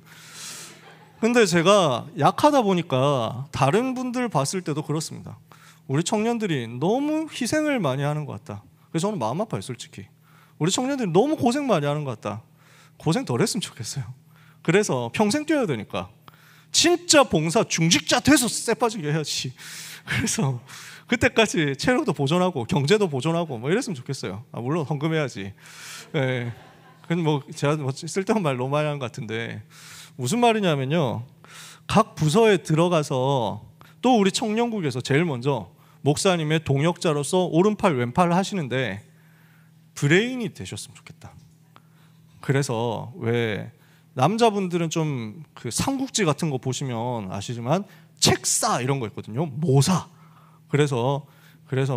Speaker 1: 근데 제가 약하다 보니까 다른 분들 봤을 때도 그렇습니다. 우리 청년들이 너무 희생을 많이 하는 것 같다. 그래서 저는 마음 아파요, 솔직히. 우리 청년들이 너무 고생 많이 하는 것 같다. 고생 덜 했으면 좋겠어요. 그래서 평생 뛰어야 되니까 진짜 봉사 중직자 돼서 쎄 빠지게 해야지. 그래서 그때까지 체력도 보존하고 경제도 보존하고 뭐 이랬으면 좋겠어요. 물론 헌금해야지. 근데 뭐 제가 쓸데없는 말 너무 많이 하는 것 같은데, 무슨 말이냐면요, 각 부서에 들어가서 또 우리 청년국에서 제일 먼저 목사님의 동역자로서 오른팔 왼팔 하시는데 브레인이 되셨으면 좋겠다. 그래서 왜 남자분들은 좀 그 삼국지 같은 거 보시면 아시지만 책사 이런 거 있거든요. 모사. 그래서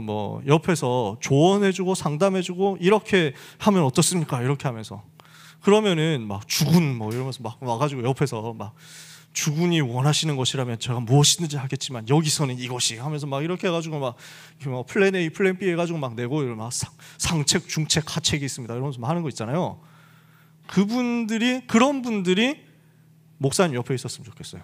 Speaker 1: 뭐 옆에서 조언해주고 상담해주고 이렇게 하면 어떻습니까? 이렇게 하면서 그러면은 막 주군 뭐 이러면서 막 와가지고 옆에서 막 주군이 원하시는 것이라면 제가 무엇이든지 하겠지만 여기서는 이것이 하면서 막 이렇게 해가지고 막 플랜 A, 플랜 B 해가지고 막 내고 막 상책, 중책, 하책이 있습니다. 이러면서 막 하는 거 있잖아요. 그런 분들이 목사님 옆에 있었으면 좋겠어요.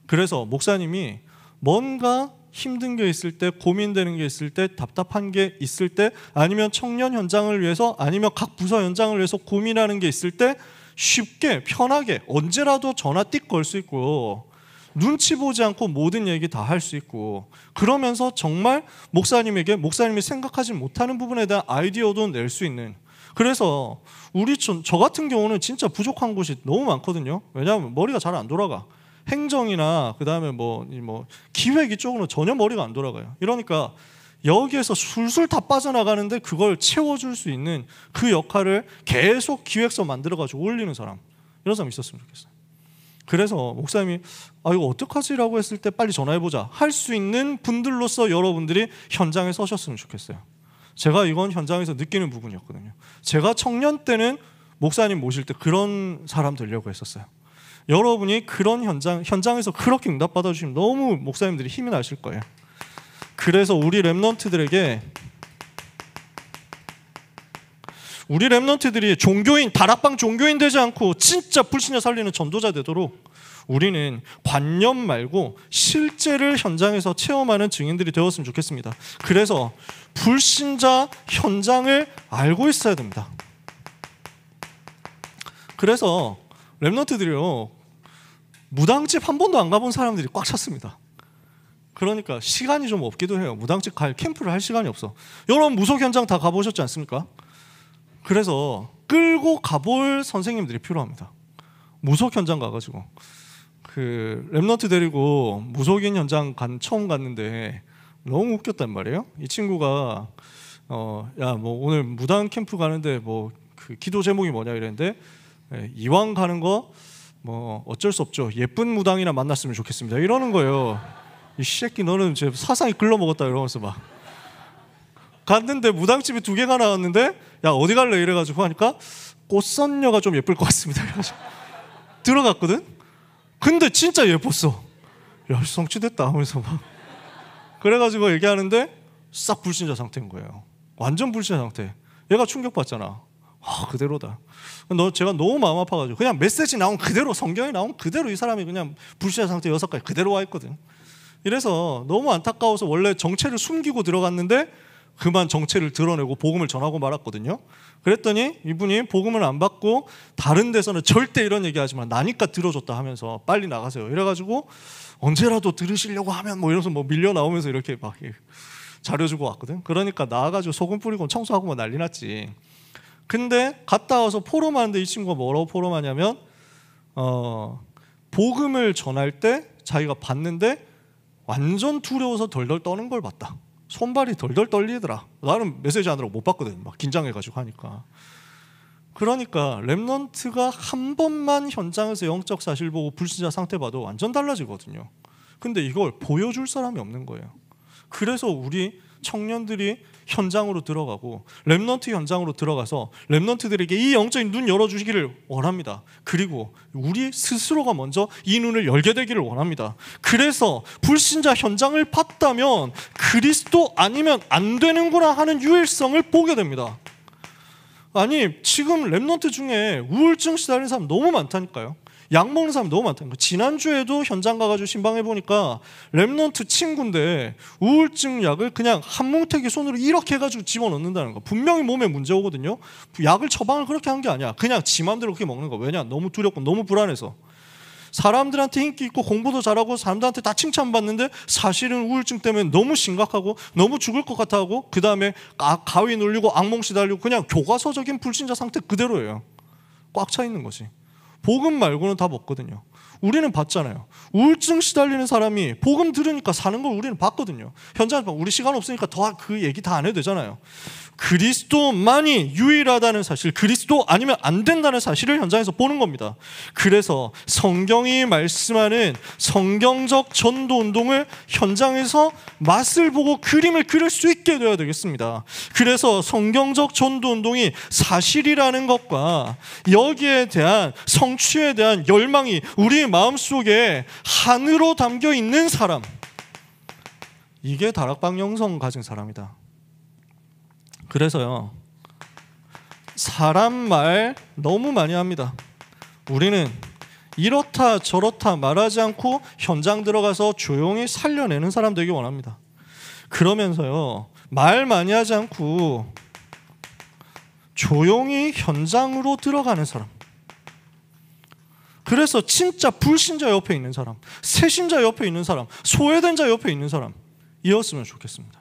Speaker 1: 그래서 목사님이 뭔가 힘든 게 있을 때, 고민되는 게 있을 때, 답답한 게 있을 때, 아니면 청년 현장을 위해서, 아니면 각 부서 현장을 위해서 고민하는 게 있을 때 쉽게 편하게 언제라도 전화 띡 걸 수 있고 눈치 보지 않고 모든 얘기 다 할 수 있고, 그러면서 정말 목사님에게 목사님이 생각하지 못하는 부분에 대한 아이디어도 낼 수 있는. 그래서 저 같은 경우는 진짜 부족한 곳이 너무 많거든요. 왜냐하면 머리가 잘 안 돌아가. 행정이나 그다음에 뭐 기획 이쪽으로 전혀 머리가 안 돌아가요. 이러니까 여기에서 술술 다 빠져나가는데 그걸 채워줄 수 있는 그 역할을 계속 기획서 만들어가지고 올리는 사람, 이런 사람이 있었으면 좋겠어요. 그래서 목사님이 이거 어떡하지라고 했을 때 빨리 전화해보자 할 수 있는 분들로서 여러분들이 현장에 서셨으면 좋겠어요. 제가 이건 현장에서 느끼는 부분이었거든요. 제가 청년 때는 목사님 모실 때 그런 사람 되려고 했었어요. 여러분이 그런 현장에서 그렇게 응답 받아주시면 너무 목사님들이 힘이 나실 거예요. 그래서 우리 랩런트들에게, 우리 랩런트들이 종교인, 다락방 종교인 되지 않고 진짜 불신자 살리는 전도자 되도록 우리는 관념 말고 실제를 현장에서 체험하는 증인들이 되었으면 좋겠습니다. 그래서 불신자 현장을 알고 있어야 됩니다. 그래서 랩런트들이요, 무당집 한 번도 안 가본 사람들이 꽉 찼습니다. 그러니까 시간이 좀 없기도 해요. 무당집 캠프를 할 시간이 없어. 여러분 무속 현장 다 가보셨지 않습니까? 그래서 끌고 가볼 선생님들이 필요합니다. 무속 현장 가가지고 그 랩런트 데리고 무속인 현장 처음 갔는데 너무 웃겼단 말이에요. 이 친구가 야 뭐 오늘 무당 캠프 가는데 뭐 그 기도 제목이 뭐냐 이랬는데, 이왕 가는 거 뭐 어쩔 수 없죠. 예쁜 무당이나 만났으면 좋겠습니다. 이러는 거예요. 이 새끼 너는 제 사상이 글러먹었다 이러면서 막 갔는데 무당집이 2개가 나왔는데 야 어디 갈래 이래가지고 하니까 꽃선녀가 좀 예쁠 것 같습니다 이래가지고 들어갔거든. 근데 진짜 예뻤어. 야 성취됐다 하면서 막 그래가지고 얘기하는데 싹 불신자 상태인 거예요. 완전 불신자 상태. 얘가 충격받잖아. 그대로다. 제가 너무 마음 아파가지고 그냥 메시지 나온 그대로, 성경에 나온 그대로 이 사람이 그냥 불신자 상태 6가지 그대로 와 있거든. 이래서 너무 안타까워서 원래 정체를 숨기고 들어갔는데 그만 정체를 드러내고 복음을 전하고 말았거든요. 그랬더니 이분이 복음을 안 받고 다른 데서는 절대 이런 얘기하지만 나니까 들어줬다 하면서 빨리 나가세요 이래가지고 언제라도 들으시려고 하면 뭐 이러면서 뭐 밀려 나오면서 이렇게 막 자료 주고 왔거든. 그러니까 나와가지고 소금 뿌리고 청소하고 뭐 난리 났지. 근데 갔다 와서 포럼하는데 이 친구가 뭐라고 포럼하냐면 복음을 전할 때 자기가 봤는데 완전 두려워서 덜덜 떠는 걸 봤다. 손발이 덜덜 떨리더라. 나는 메시지 하느라고 못 봤거든. 막 긴장해가지고 하니까. 그러니까 랩런트가 한 번만 현장에서 영적 사실 보고 불신자 상태 봐도 완전 달라지거든요. 근데 이걸 보여줄 사람이 없는 거예요. 그래서 우리 청년들이 현장으로 들어가고 랩런트 현장으로 들어가서 랩런트들에게 이 영적인 눈 열어주시기를 원합니다. 그리고 우리 스스로가 먼저 이 눈을 열게 되기를 원합니다. 그래서 불신자 현장을 봤다면 그리스도 아니면 안 되는구나 하는 유일성을 보게 됩니다. 아니 지금 랩런트 중에 우울증 시달리는 사람 너무 많다니까요. 약 먹는 사람 너무 많다니까. 지난주에도 현장 가가지고 신방해보니까 랩런트 친구인데 우울증 약을 그냥 한 뭉태기 손으로 이렇게 해가지고 집어넣는다는 거. 분명히 몸에 문제 오거든요. 약을 처방을 그렇게 한 게 아니야. 그냥 지 맘대로 그렇게 먹는 거. 왜냐? 너무 두렵고 너무 불안해서. 사람들한테 인기 있고 공부도 잘하고 사람들한테 다 칭찬받는데 사실은 우울증 때문에 너무 심각하고 너무 죽을 것 같아하고 그 다음에 가위 눌리고 악몽 시달리고 그냥 교과서적인 불신자 상태 그대로예요. 꽉 차 있는 거지. 복음 말고는 답 없거든요. 우리는 봤잖아요. 우울증 시달리는 사람이 복음 들으니까 사는 걸 우리는 봤거든요. 현장에서 우리 시간 없으니까 더 그 얘기 다 안 해도 되잖아요. 그리스도만이 유일하다는 사실, 그리스도 아니면 안 된다는 사실을 현장에서 보는 겁니다. 그래서 성경이 말씀하는 성경적 전도운동을 현장에서 맛을 보고 그림을 그릴 수 있게 되어야 되겠습니다. 그래서 성경적 전도운동이 사실이라는 것과 여기에 대한 성취에 대한 열망이 우리 마음속에 한으로 담겨 있는 사람, 이게 다락방 영성 가진 사람이다. 그래서요, 사람 말 너무 많이 합니다. 우리는 이렇다 저렇다 말하지 않고 현장 들어가서 조용히 살려내는 사람 되기 원합니다. 그러면서요, 말 많이 하지 않고 조용히 현장으로 들어가는 사람. 그래서 진짜 불신자 옆에 있는 사람, 새신자 옆에 있는 사람, 소외된 자 옆에 있는 사람 이었으면 좋겠습니다.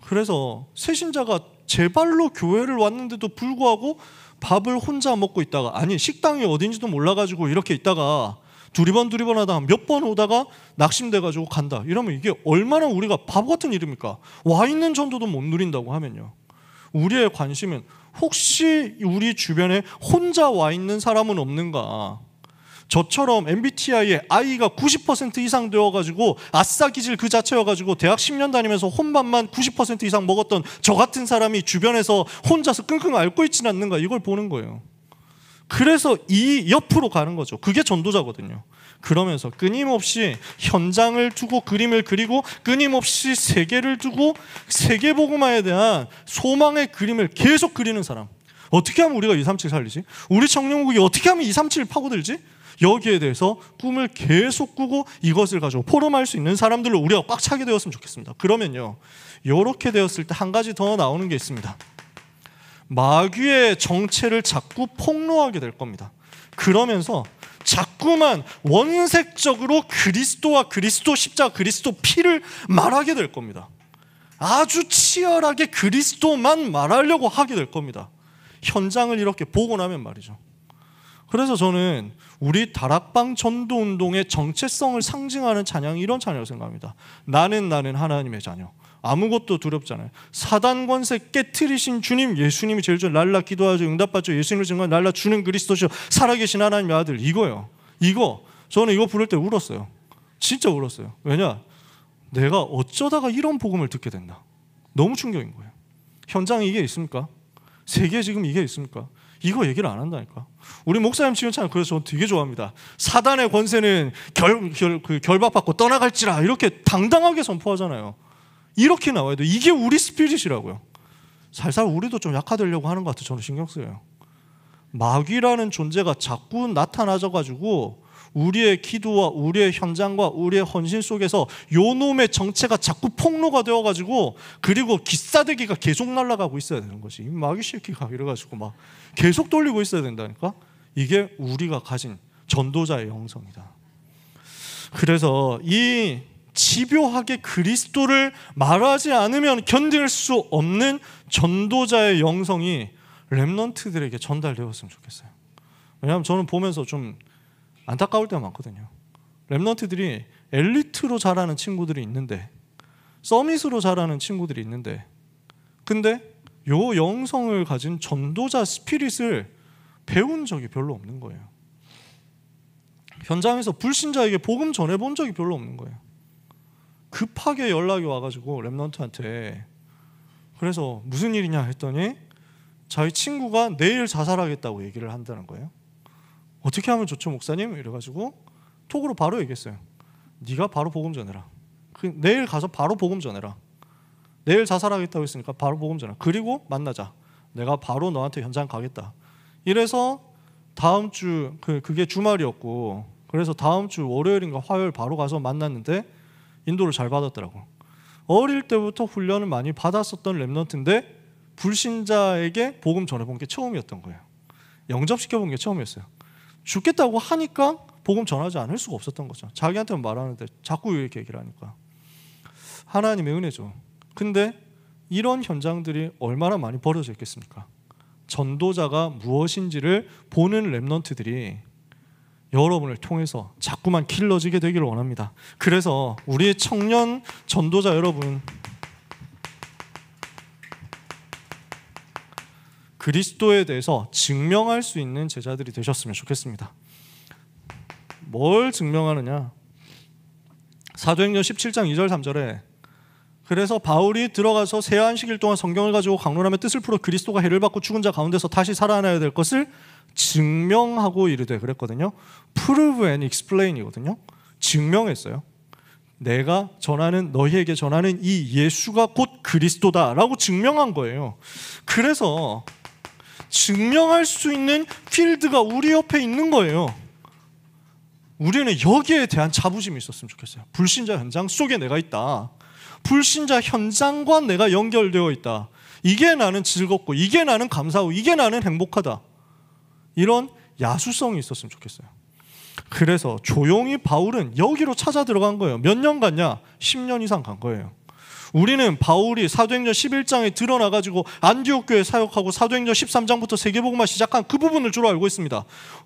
Speaker 1: 그래서 새신자가 제 발로 교회를 왔는데도 불구하고 밥을 혼자 먹고 있다가, 아니 식당이 어딘지도 몰라가지고 이렇게 있다가 두리번 하다가 몇 번 오다가 낙심돼가지고 간다. 이러면 이게 얼마나 우리가 바보 같은 일입니까? 와 있는 전도도 못 누린다고 하면요. 우리의 관심은 혹시 우리 주변에 혼자 와 있는 사람은 없는가? 저처럼 MBTI에 I가 90% 이상 되어가지고 아싸 기질 그 자체여가지고 대학 10년 다니면서 혼밥만 90% 이상 먹었던 저 같은 사람이 주변에서 혼자서 끙끙 앓고 있지는 않는가, 이걸 보는 거예요. 그래서 이 옆으로 가는 거죠. 그게 전도자거든요. 그러면서 끊임없이 현장을 두고 그림을 그리고 끊임없이 세계를 두고 세계복음화에 대한 소망의 그림을 계속 그리는 사람. 어떻게 하면 우리가 237 살리지? 우리 청년국이 어떻게 하면 237 파고들지? 여기에 대해서 꿈을 계속 꾸고 이것을 가지고 포럼할 수 있는 사람들로 우리가 꽉 차게 되었으면 좋겠습니다. 그러면요, 이렇게 되었을 때 한 가지 더 나오는 게 있습니다. 마귀의 정체를 자꾸 폭로하게 될 겁니다. 그러면서 자꾸만 원색적으로 그리스도와 그리스도 십자가, 그리스도 피를 말하게 될 겁니다. 아주 치열하게 그리스도만 말하려고 하게 될 겁니다. 현장을 이렇게 보고 나면 말이죠. 그래서 저는 우리 다락방 전도운동의 정체성을 상징하는 찬양이 이런 찬양이라고 생각합니다. 나는 하나님의 자녀. 아무것도 두렵잖아요. 사단 권세 깨트리신 주님, 예수님이 제일 전 날라 기도하죠, 응답받죠, 예수님을 증거하는 날라 주는 그리스도시요 살아계신 하나님의 아들. 이거요. 저는 이거 부를 때 울었어요. 진짜 울었어요. 왜냐? 내가 어쩌다가 이런 복음을 듣게 됐나. 너무 충격인 거예요. 현장에 이게 있습니까? 세계에 지금 이게 있습니까? 이거 얘기를 안 한다니까. 우리 목사님 지금 그래서 저는 되게 좋아합니다. 사단의 권세는 결박받고 떠나갈지라, 이렇게 당당하게 선포하잖아요. 이렇게 나와야 돼요. 이게 우리 스피릿이라고요. 살살 우리도 좀 약화되려고 하는 것 같아요. 저는 신경 쓰여요. 마귀라는 존재가 자꾸 나타나져가지고 우리의 기도와 우리의 현장과 우리의 헌신 속에서 요 놈의 정체가 자꾸 폭로가 되어가지고, 그리고 기싸대기가 계속 날아가고 있어야 되는 것이, 마귀 새끼가 이래가지고 막 계속 돌리고 있어야 된다니까. 이게 우리가 가진 전도자의 영성이다. 그래서 이 집요하게 그리스도를 말하지 않으면 견딜 수 없는 전도자의 영성이 렘넌트들에게 전달되었으면 좋겠어요. 왜냐하면 저는 보면서 좀 안타까울 때가 많거든요. 렘넌트들이 엘리트로 자라는 친구들이 있는데, 서밋으로 자라는 친구들이 있는데, 근데 요 영성을 가진 전도자 스피릿을 배운 적이 별로 없는 거예요. 현장에서 불신자에게 복음 전해본 적이 별로 없는 거예요. 급하게 연락이 와가지고 렘넌트한테, 그래서 무슨 일이냐 했더니 자기 친구가 내일 자살하겠다고 얘기를 한다는 거예요. 어떻게 하면 좋죠 목사님? 이래가지고 톡으로 바로 얘기했어요. 네가 바로 복음 전해라. 내일 가서 바로 복음 전해라. 내일 자살하겠다고 했으니까 바로 복음 전해라. 그리고 만나자. 내가 바로 너한테 현장 가겠다. 이래서 다음 주 그게 주말이었고, 그래서 다음 주 월요일인가 화요일 바로 가서 만났는데 인도를 잘 받았더라고. 어릴 때부터 훈련을 많이 받았었던 렘넌트인데 불신자에게 복음 전해본 게 처음이었던 거예요. 영접시켜본 게 처음이었어요. 죽겠다고 하니까 복음 전하지 않을 수가 없었던 거죠. 자기한테는 말하는데 자꾸 이렇게 얘기를 하니까. 하나님의 은혜죠. 근데 이런 현장들이 얼마나 많이 벌어져 있겠습니까? 전도자가 무엇인지를 보는 렘넌트들이 여러분을 통해서 자꾸만 길러지게 되기를 원합니다. 그래서 우리 청년 전도자 여러분, 그리스도에 대해서 증명할 수 있는 제자들이 되셨으면 좋겠습니다. 뭘 증명하느냐? 사도행전 17장 2절 3절에 그래서 바울이 들어가서 새 안식일 동안 성경을 가지고 강론하며 뜻을 풀어 그리스도가 해를 받고 죽은 자 가운데서 다시 살아나야 될 것을 증명하고 이르되 그랬거든요. Prove and explain이거든요. 증명했어요. 내가 전하는, 너희에게 전하는 이 예수가 곧 그리스도다라고 증명한 거예요. 그래서 증명할 수 있는 필드가 우리 옆에 있는 거예요. 우리는 여기에 대한 자부심이 있었으면 좋겠어요. 불신자 현장 속에 내가 있다. 불신자 현장과 내가 연결되어 있다. 이게 나는 즐겁고, 이게 나는 감사하고, 이게 나는 행복하다. 이런 야수성이 있었으면 좋겠어요. 그래서 조용히 바울은 여기로 찾아 들어간 거예요. 몇 년 갔냐? 10년 이상 간 거예요. 우리는 바울이 사도행전 11장에 드러나가지고 안디옥 교회 사역하고 사도행전 13장부터 세계복음화 시작한 그 부분을 주로 알고 있습니다.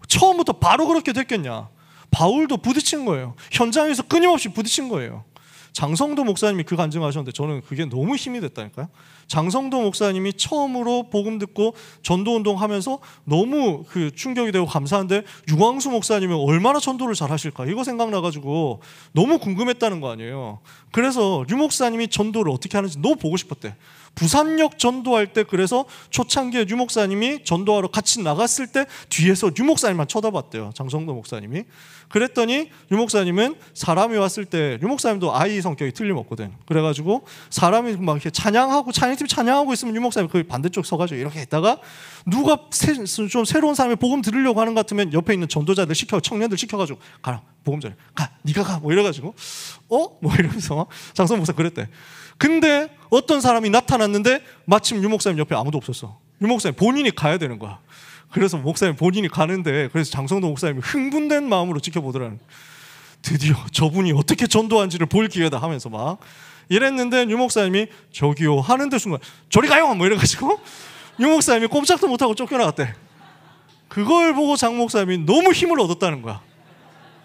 Speaker 1: 처음부터 바로 그렇게 됐겠냐? 바울도 부딪힌 거예요. 현장에서 끊임없이 부딪힌 거예요. 장성도 목사님이 그 간증하셨는데 저는 그게 너무 힘이 됐다니까요. 장성도 목사님이 처음으로 복음 듣고 전도운동 하면서 너무 그 충격이 되고 감사한데 유광수 목사님은 얼마나 전도를 잘 하실까 이거 생각나가지고 너무 궁금했다는 거 아니에요. 그래서 유 목사님이 전도를 어떻게 하는지 너무 보고 싶었대. 부산역 전도할 때 그래서 초창기에 유 목사님이 전도하러 같이 나갔을 때 뒤에서 유 목사님만 쳐다봤대요. 장성도 목사님이. 그랬더니 유 목사님은 사람이 왔을 때 유 목사님도 아이 성격이 틀림없거든. 그래가지고 사람이 막 이렇게 찬양하고 찬양팀 찬양하고 있으면 유 목사님 그 반대쪽 서가지고 이렇게 있다가 누가 좀 새로운 사람이 복음 들으려고 하는 것 같으면 옆에 있는 전도자들 청년들 시켜가지고 가라 복음 전해 가 네가 가 뭐 이래가지고 뭐 이러면서 장성 목사 그랬대. 근데 어떤 사람이 나타났는데 마침 유 목사님 옆에 아무도 없었어. 유 목사님 본인이 가야 되는 거야. 그래서 목사님 본인이 가는데 그래서 장성도 목사님이 흥분된 마음으로 지켜보더라는 거야. 드디어 저분이 어떻게 전도한지를 볼 기회다 하면서 막 이랬는데 유 목사님이 저기요 하는데 순간 저리 가요 뭐 이래가지고 유 목사님이 꼼짝도 못하고 쫓겨나갔대. 그걸 보고 장 목사님이 너무 힘을 얻었다는 거야.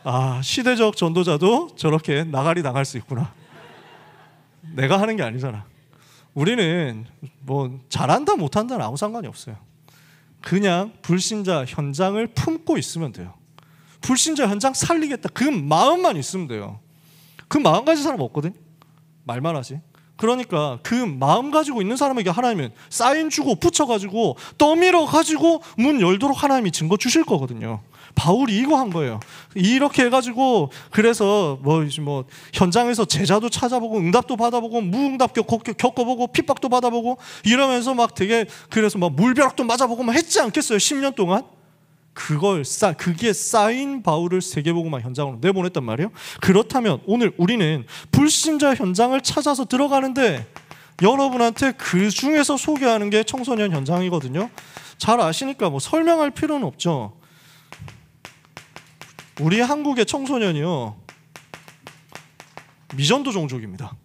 Speaker 1: 아, 시대적 전도자도 저렇게 나갈 수 있구나. 내가 하는 게 아니잖아. 우리는 뭐 잘한다 못한다는 아무 상관이 없어요. 그냥 불신자 현장을 품고 있으면 돼요. 불신자 현장 살리겠다 그 마음만 있으면 돼요. 그 마음 가진 사람 없거든. 말만 하지. 그러니까 그 마음 가지고 있는 사람에게 하나님은 사인 주고 붙여가지고 떠밀어 가지고 문 열도록 하나님이 증거 주실 거거든요. 바울이 이거 한 거예요. 이렇게 해가지고 그래서 뭐 현장에서 제자도 찾아보고 응답도 받아보고 무응답 겪어보고 핍박도 받아보고 이러면서 막 되게 그래서 막 물벼락도 맞아보고 막 했지 않겠어요? 10년 동안. 그게 쌓인 바울을 세계복음화 현장으로 내보냈단 말이에요. 그렇다면 오늘 우리는 불신자 현장을 찾아서 들어가는데 여러분한테 그 중에서 소개하는 게 청소년 현장이거든요. 잘 아시니까 뭐 설명할 필요는 없죠. 우리 한국의 청소년이요 미전도 종족입니다.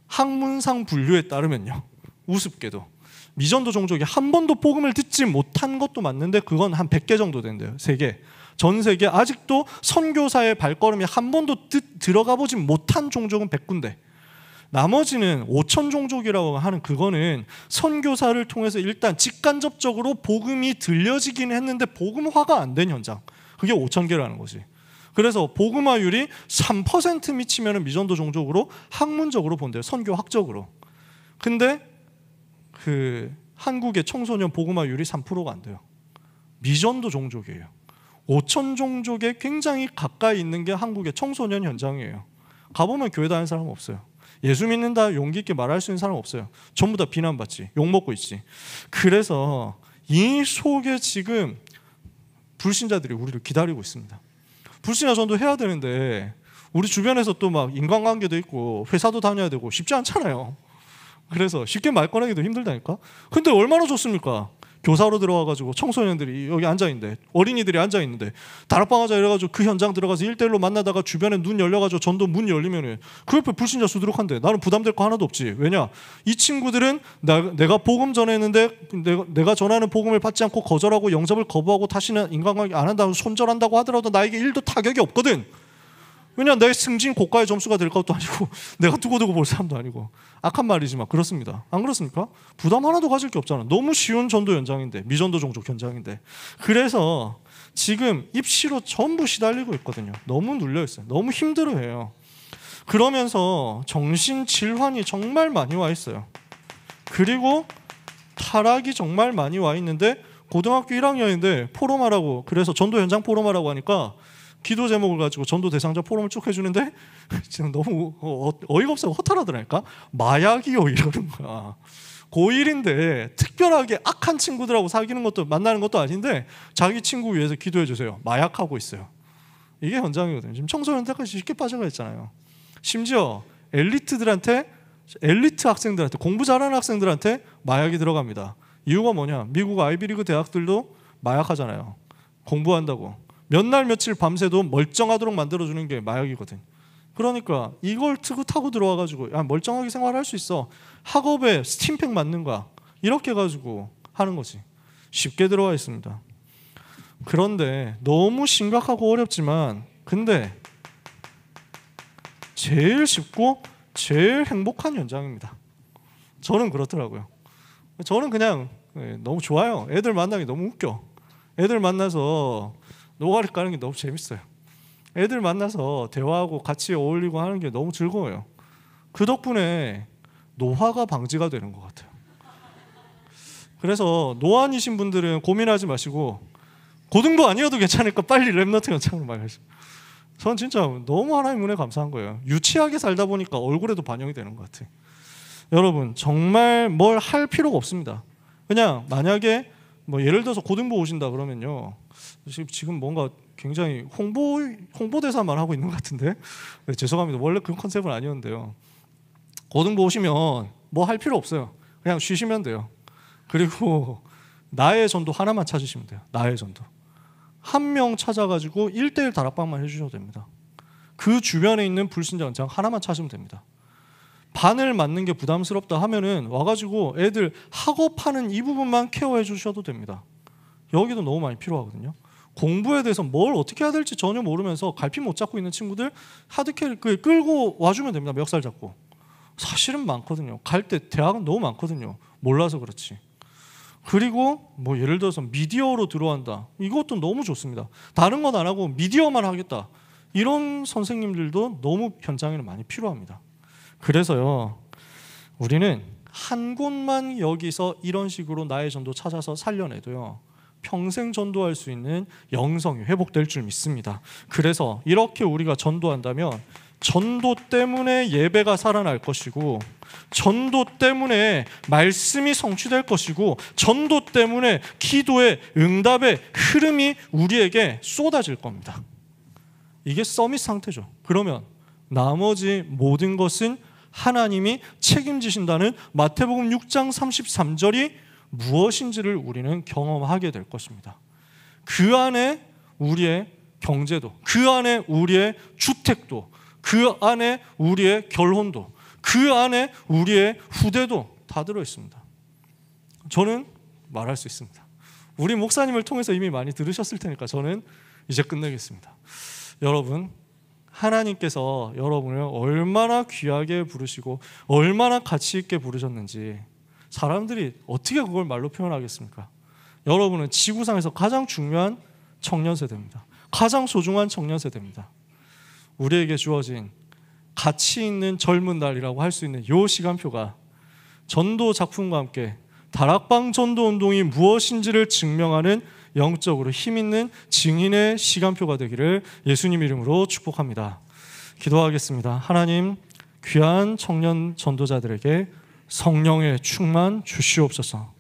Speaker 1: 학문상 분류에 따르면요 우습게도 미전도 종족이 한 번도 복음을 듣지 못한 것도 맞는데 그건 한 100개 정도 된대요. 세계 전 세계 아직도 선교사의 발걸음이 한 번도 들어가 보지 못한 종족은 100군데 나머지는 5천 종족이라고 하는 그거는 선교사를 통해서 일단 직간접적으로 복음이 들려지긴 했는데 복음화가 안 된 현장 그게 5천 개라는 거지. 그래서 복음화율이 3% 미치면 미전도 종족으로 학문적으로 본대요. 선교학적으로. 근데 그 한국의 청소년 복음화율이 3%가 안 돼요. 미전도 종족이에요. 5천 종족에 굉장히 가까이 있는 게 한국의 청소년 현장이에요. 가보면 교회 다니는 사람은 없어요. 예수 믿는다 용기 있게 말할 수 있는 사람은 없어요. 전부 다 비난받지. 욕먹고 있지. 그래서 이 속에 지금 불신자들이 우리를 기다리고 있습니다. 불신자 전도 해야 되는데 우리 주변에서 또 막 인간관계도 있고 회사도 다녀야 되고 쉽지 않잖아요. 그래서 쉽게 말 꺼내기도 힘들다니까. 근데 얼마나 좋습니까? 교사로 들어와가지고 청소년들이 여기 앉아있는데 어린이들이 앉아있는데 다락방 하자 이래가지고 그 현장 들어가서 1대1로 만나다가 주변에 눈 열려가지고 전도 문 열리면은 그 옆에 불신자 수두룩한데 나는 부담될 거 하나도 없지. 왜냐? 이 친구들은 내가 복음 전했는데 내가 전하는 복음을 받지 않고 거절하고 영접을 거부하고 다시는 인간관계 안 한다고 손절한다고 하더라도 나에게 1도 타격이 없거든. 왜냐 내 승진 고가의 점수가 될 것도 아니고 내가 두고두고 볼 사람도 아니고 악한 말이지만 그렇습니다. 안 그렇습니까? 부담 하나도 가질 게 없잖아. 너무 쉬운 전도 현장인데 미전도 종족 현장인데 그래서 지금 입시로 전부 시달리고 있거든요. 너무 눌려있어요. 너무 힘들어해요. 그러면서 정신 질환이 정말 많이 와 있어요. 그리고 타락이 정말 많이 와 있는데 고등학교 1학년인데 포럼하라고 그래서 전도 현장 포럼하라고 하니까 기도 제목을 가지고 전도 대상자 포럼을 쭉 해주는데 지금 너무 어이가 없어서 허탈하더라니까. 마약이요 이러는 거야. 고1인데 특별하게 악한 친구들하고 사귀는 것도 만나는 것도 아닌데 자기 친구 위해서 기도해 주세요. 마약하고 있어요. 이게 현장이거든요. 지금 청소년들까지 쉽게 빠져가 있잖아요. 심지어 엘리트 학생들한테 공부 잘하는 학생들한테 마약이 들어갑니다. 이유가 뭐냐? 미국 아이비리그 대학들도 마약하잖아요. 공부한다고. 몇 날 며칠 밤새도 멀쩡하도록 만들어주는 게 마약이거든. 그러니까 이걸 타고 들어와가지고 야 멀쩡하게 생활할 수 있어. 학업에 스팀팩 맞는 거야. 이렇게 해가지고 하는 거지. 쉽게 들어와 있습니다. 그런데 너무 심각하고 어렵지만 근데 제일 쉽고 제일 행복한 현장입니다. 저는 그렇더라고요. 저는 그냥 너무 좋아요. 애들 만나기 너무 웃겨. 애들 만나서 노가리 까는 게 너무 재밌어요. 애들 만나서 대화하고 같이 어울리고 하는 게 너무 즐거워요. 그 덕분에 노화가 방지가 되는 것 같아요. 그래서 노안이신 분들은 고민하지 마시고 고등부 아니어도 괜찮으니까 빨리 랩너트 연장으로 많이 하시고. 전 진짜 너무 하나님 은혜 감사한 거예요. 유치하게 살다 보니까 얼굴에도 반영이 되는 것 같아요. 여러분 정말 뭘 할 필요가 없습니다. 그냥 만약에 뭐 예를 들어서 고등부 오신다 그러면요, 지금 뭔가 굉장히 홍보대사만 하고 있는 것 같은데, 네, 죄송합니다. 원래 그 컨셉은 아니었는데요. 고등부 오시면 뭐 할 필요 없어요. 그냥 쉬시면 돼요. 그리고 나의 전도 하나만 찾으시면 돼요. 나의 전도 한 명 찾아가지고 1:1 다락방만 해주셔도 됩니다. 그 주변에 있는 불신자 연장 하나만 찾으면 됩니다. 반을 맞는 게 부담스럽다 하면은 와가지고 애들 학업하는 이 부분만 케어해 주셔도 됩니다. 여기도 너무 많이 필요하거든요. 공부에 대해서 뭘 어떻게 해야 될지 전혀 모르면서 갈피 못 잡고 있는 친구들 하드캐리 끌고 와주면 됩니다. 멱살 잡고. 사실은 많거든요. 갈 때 대학은 너무 많거든요. 몰라서 그렇지. 그리고 뭐 예를 들어서 미디어로 들어간다. 이것도 너무 좋습니다. 다른 건 안 하고 미디어만 하겠다. 이런 선생님들도 너무 현장에는 많이 필요합니다. 그래서요, 우리는 한 곳만 여기서 이런 식으로 나의 전도 찾아서 살려내도요, 평생 전도할 수 있는 영성이 회복될 줄 믿습니다. 그래서 이렇게 우리가 전도한다면 전도 때문에 예배가 살아날 것이고, 전도 때문에 말씀이 성취될 것이고, 전도 때문에 기도의 응답의 흐름이 우리에게 쏟아질 겁니다. 이게 서밋 상태죠. 그러면 나머지 모든 것은 하나님이 책임지신다는 마태복음 6장 33절이 무엇인지를 우리는 경험하게 될 것입니다. 그 안에 우리의 경제도, 그 안에 우리의 주택도, 그 안에 우리의 결혼도, 그 안에 우리의 후대도 다 들어있습니다. 저는 말할 수 있습니다. 우리 목사님을 통해서 이미 많이 들으셨을 테니까 저는 이제 끝내겠습니다. 여러분, 하나님께서 여러분을 얼마나 귀하게 부르시고 얼마나 가치 있게 부르셨는지 사람들이 어떻게 그걸 말로 표현하겠습니까? 여러분은 지구상에서 가장 중요한 청년 세대입니다. 가장 소중한 청년 세대입니다. 우리에게 주어진 가치 있는 젊은 날이라고 할 수 있는 이 시간표가 전도 작품과 함께 다락방 전도 운동이 무엇인지를 증명하는 영적으로 힘있는 증인의 시간표가 되기를 예수님 이름으로 축복합니다. 기도하겠습니다. 하나님, 귀한 청년 전도자들에게 성령의 충만 주시옵소서.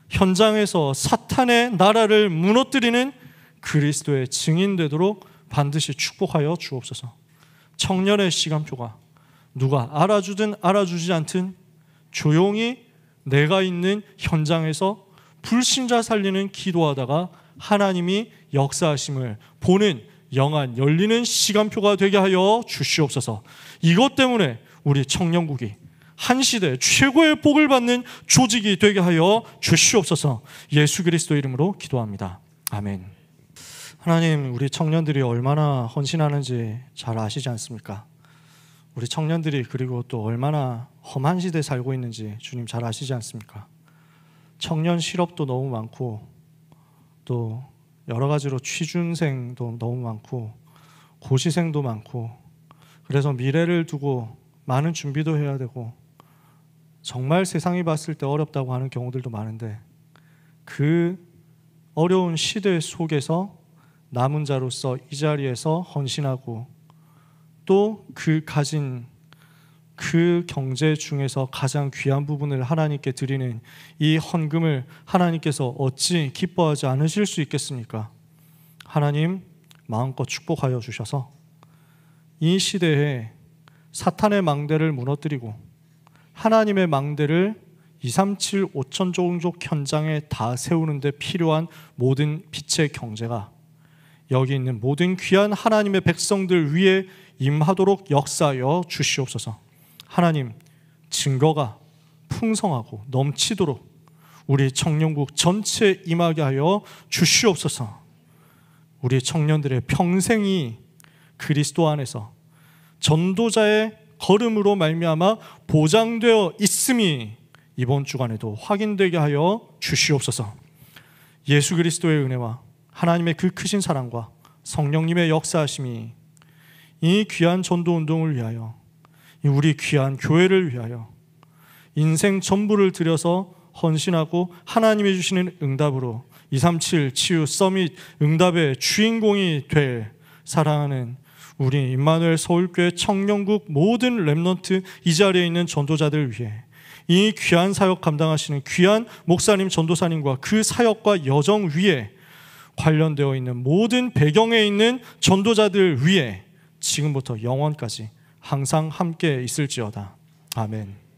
Speaker 1: 현장에서 사탄의 나라를 무너뜨리는 그리스도의 증인 되도록 반드시 축복하여 주옵소서. 청년의 시간표가 누가 알아주든 알아주지 않든 조용히 내가 있는 현장에서 불신자 살리는 기도하다가 하나님이 역사하심을 보는 영안 열리는 시간표가 되게 하여 주시옵소서. 이것 때문에 우리 청년국이 한 시대 최고의 복을 받는 조직이 되게 하여 주시옵소서. 예수 그리스도 이름으로 기도합니다. 아멘. 하나님, 우리 청년들이 얼마나 헌신하는지 잘 아시지 않습니까? 우리 청년들이 그리고 또 얼마나 험한 시대에 살고 있는지 주님 잘 아시지 않습니까? 청년 실업도 너무 많고 또 여러 가지로 취준생도 너무 많고 고시생도 많고, 그래서 미래를 두고 많은 준비도 해야 되고 정말 세상이 봤을 때 어렵다고 하는 경우들도 많은데, 그 어려운 시대 속에서 남은 자로서 이 자리에서 헌신하고 또 그 가진 그 경제 중에서 가장 귀한 부분을 하나님께 드리는 이 헌금을 하나님께서 어찌 기뻐하지 않으실 수 있겠습니까? 하나님, 마음껏 축복하여 주셔서 이 시대에 사탄의 망대를 무너뜨리고 하나님의 망대를 237 5천 종족 현장에 다 세우는 데 필요한 모든 빛의 경제가 여기 있는 모든 귀한 하나님의 백성들 위에 임하도록 역사하여 주시옵소서. 하나님, 증거가 풍성하고 넘치도록 우리 청년국 전체에 임하게 하여 주시옵소서. 우리 청년들의 평생이 그리스도 안에서 전도자의 걸음으로 말미암아 보장되어 있음이 이번 주간에도 확인되게 하여 주시옵소서. 예수 그리스도의 은혜와 하나님의 그 크신 사랑과 성령님의 역사하심이 이 귀한 전도운동을 위하여, 우리 귀한 교회를 위하여 인생 전부를 들여서 헌신하고 하나님이 주시는 응답으로 237 치유 서밋 응답의 주인공이 될 사랑하는 우리 임마누엘 서울교회 청년국 모든 렘넌트 이 자리에 있는 전도자들 위해, 이 귀한 사역 감당하시는 귀한 목사님 전도사님과 그 사역과 여정 위에 관련되어 있는 모든 배경에 있는 전도자들 위해 지금부터 영원까지 항상 함께 있을지어다. 아멘.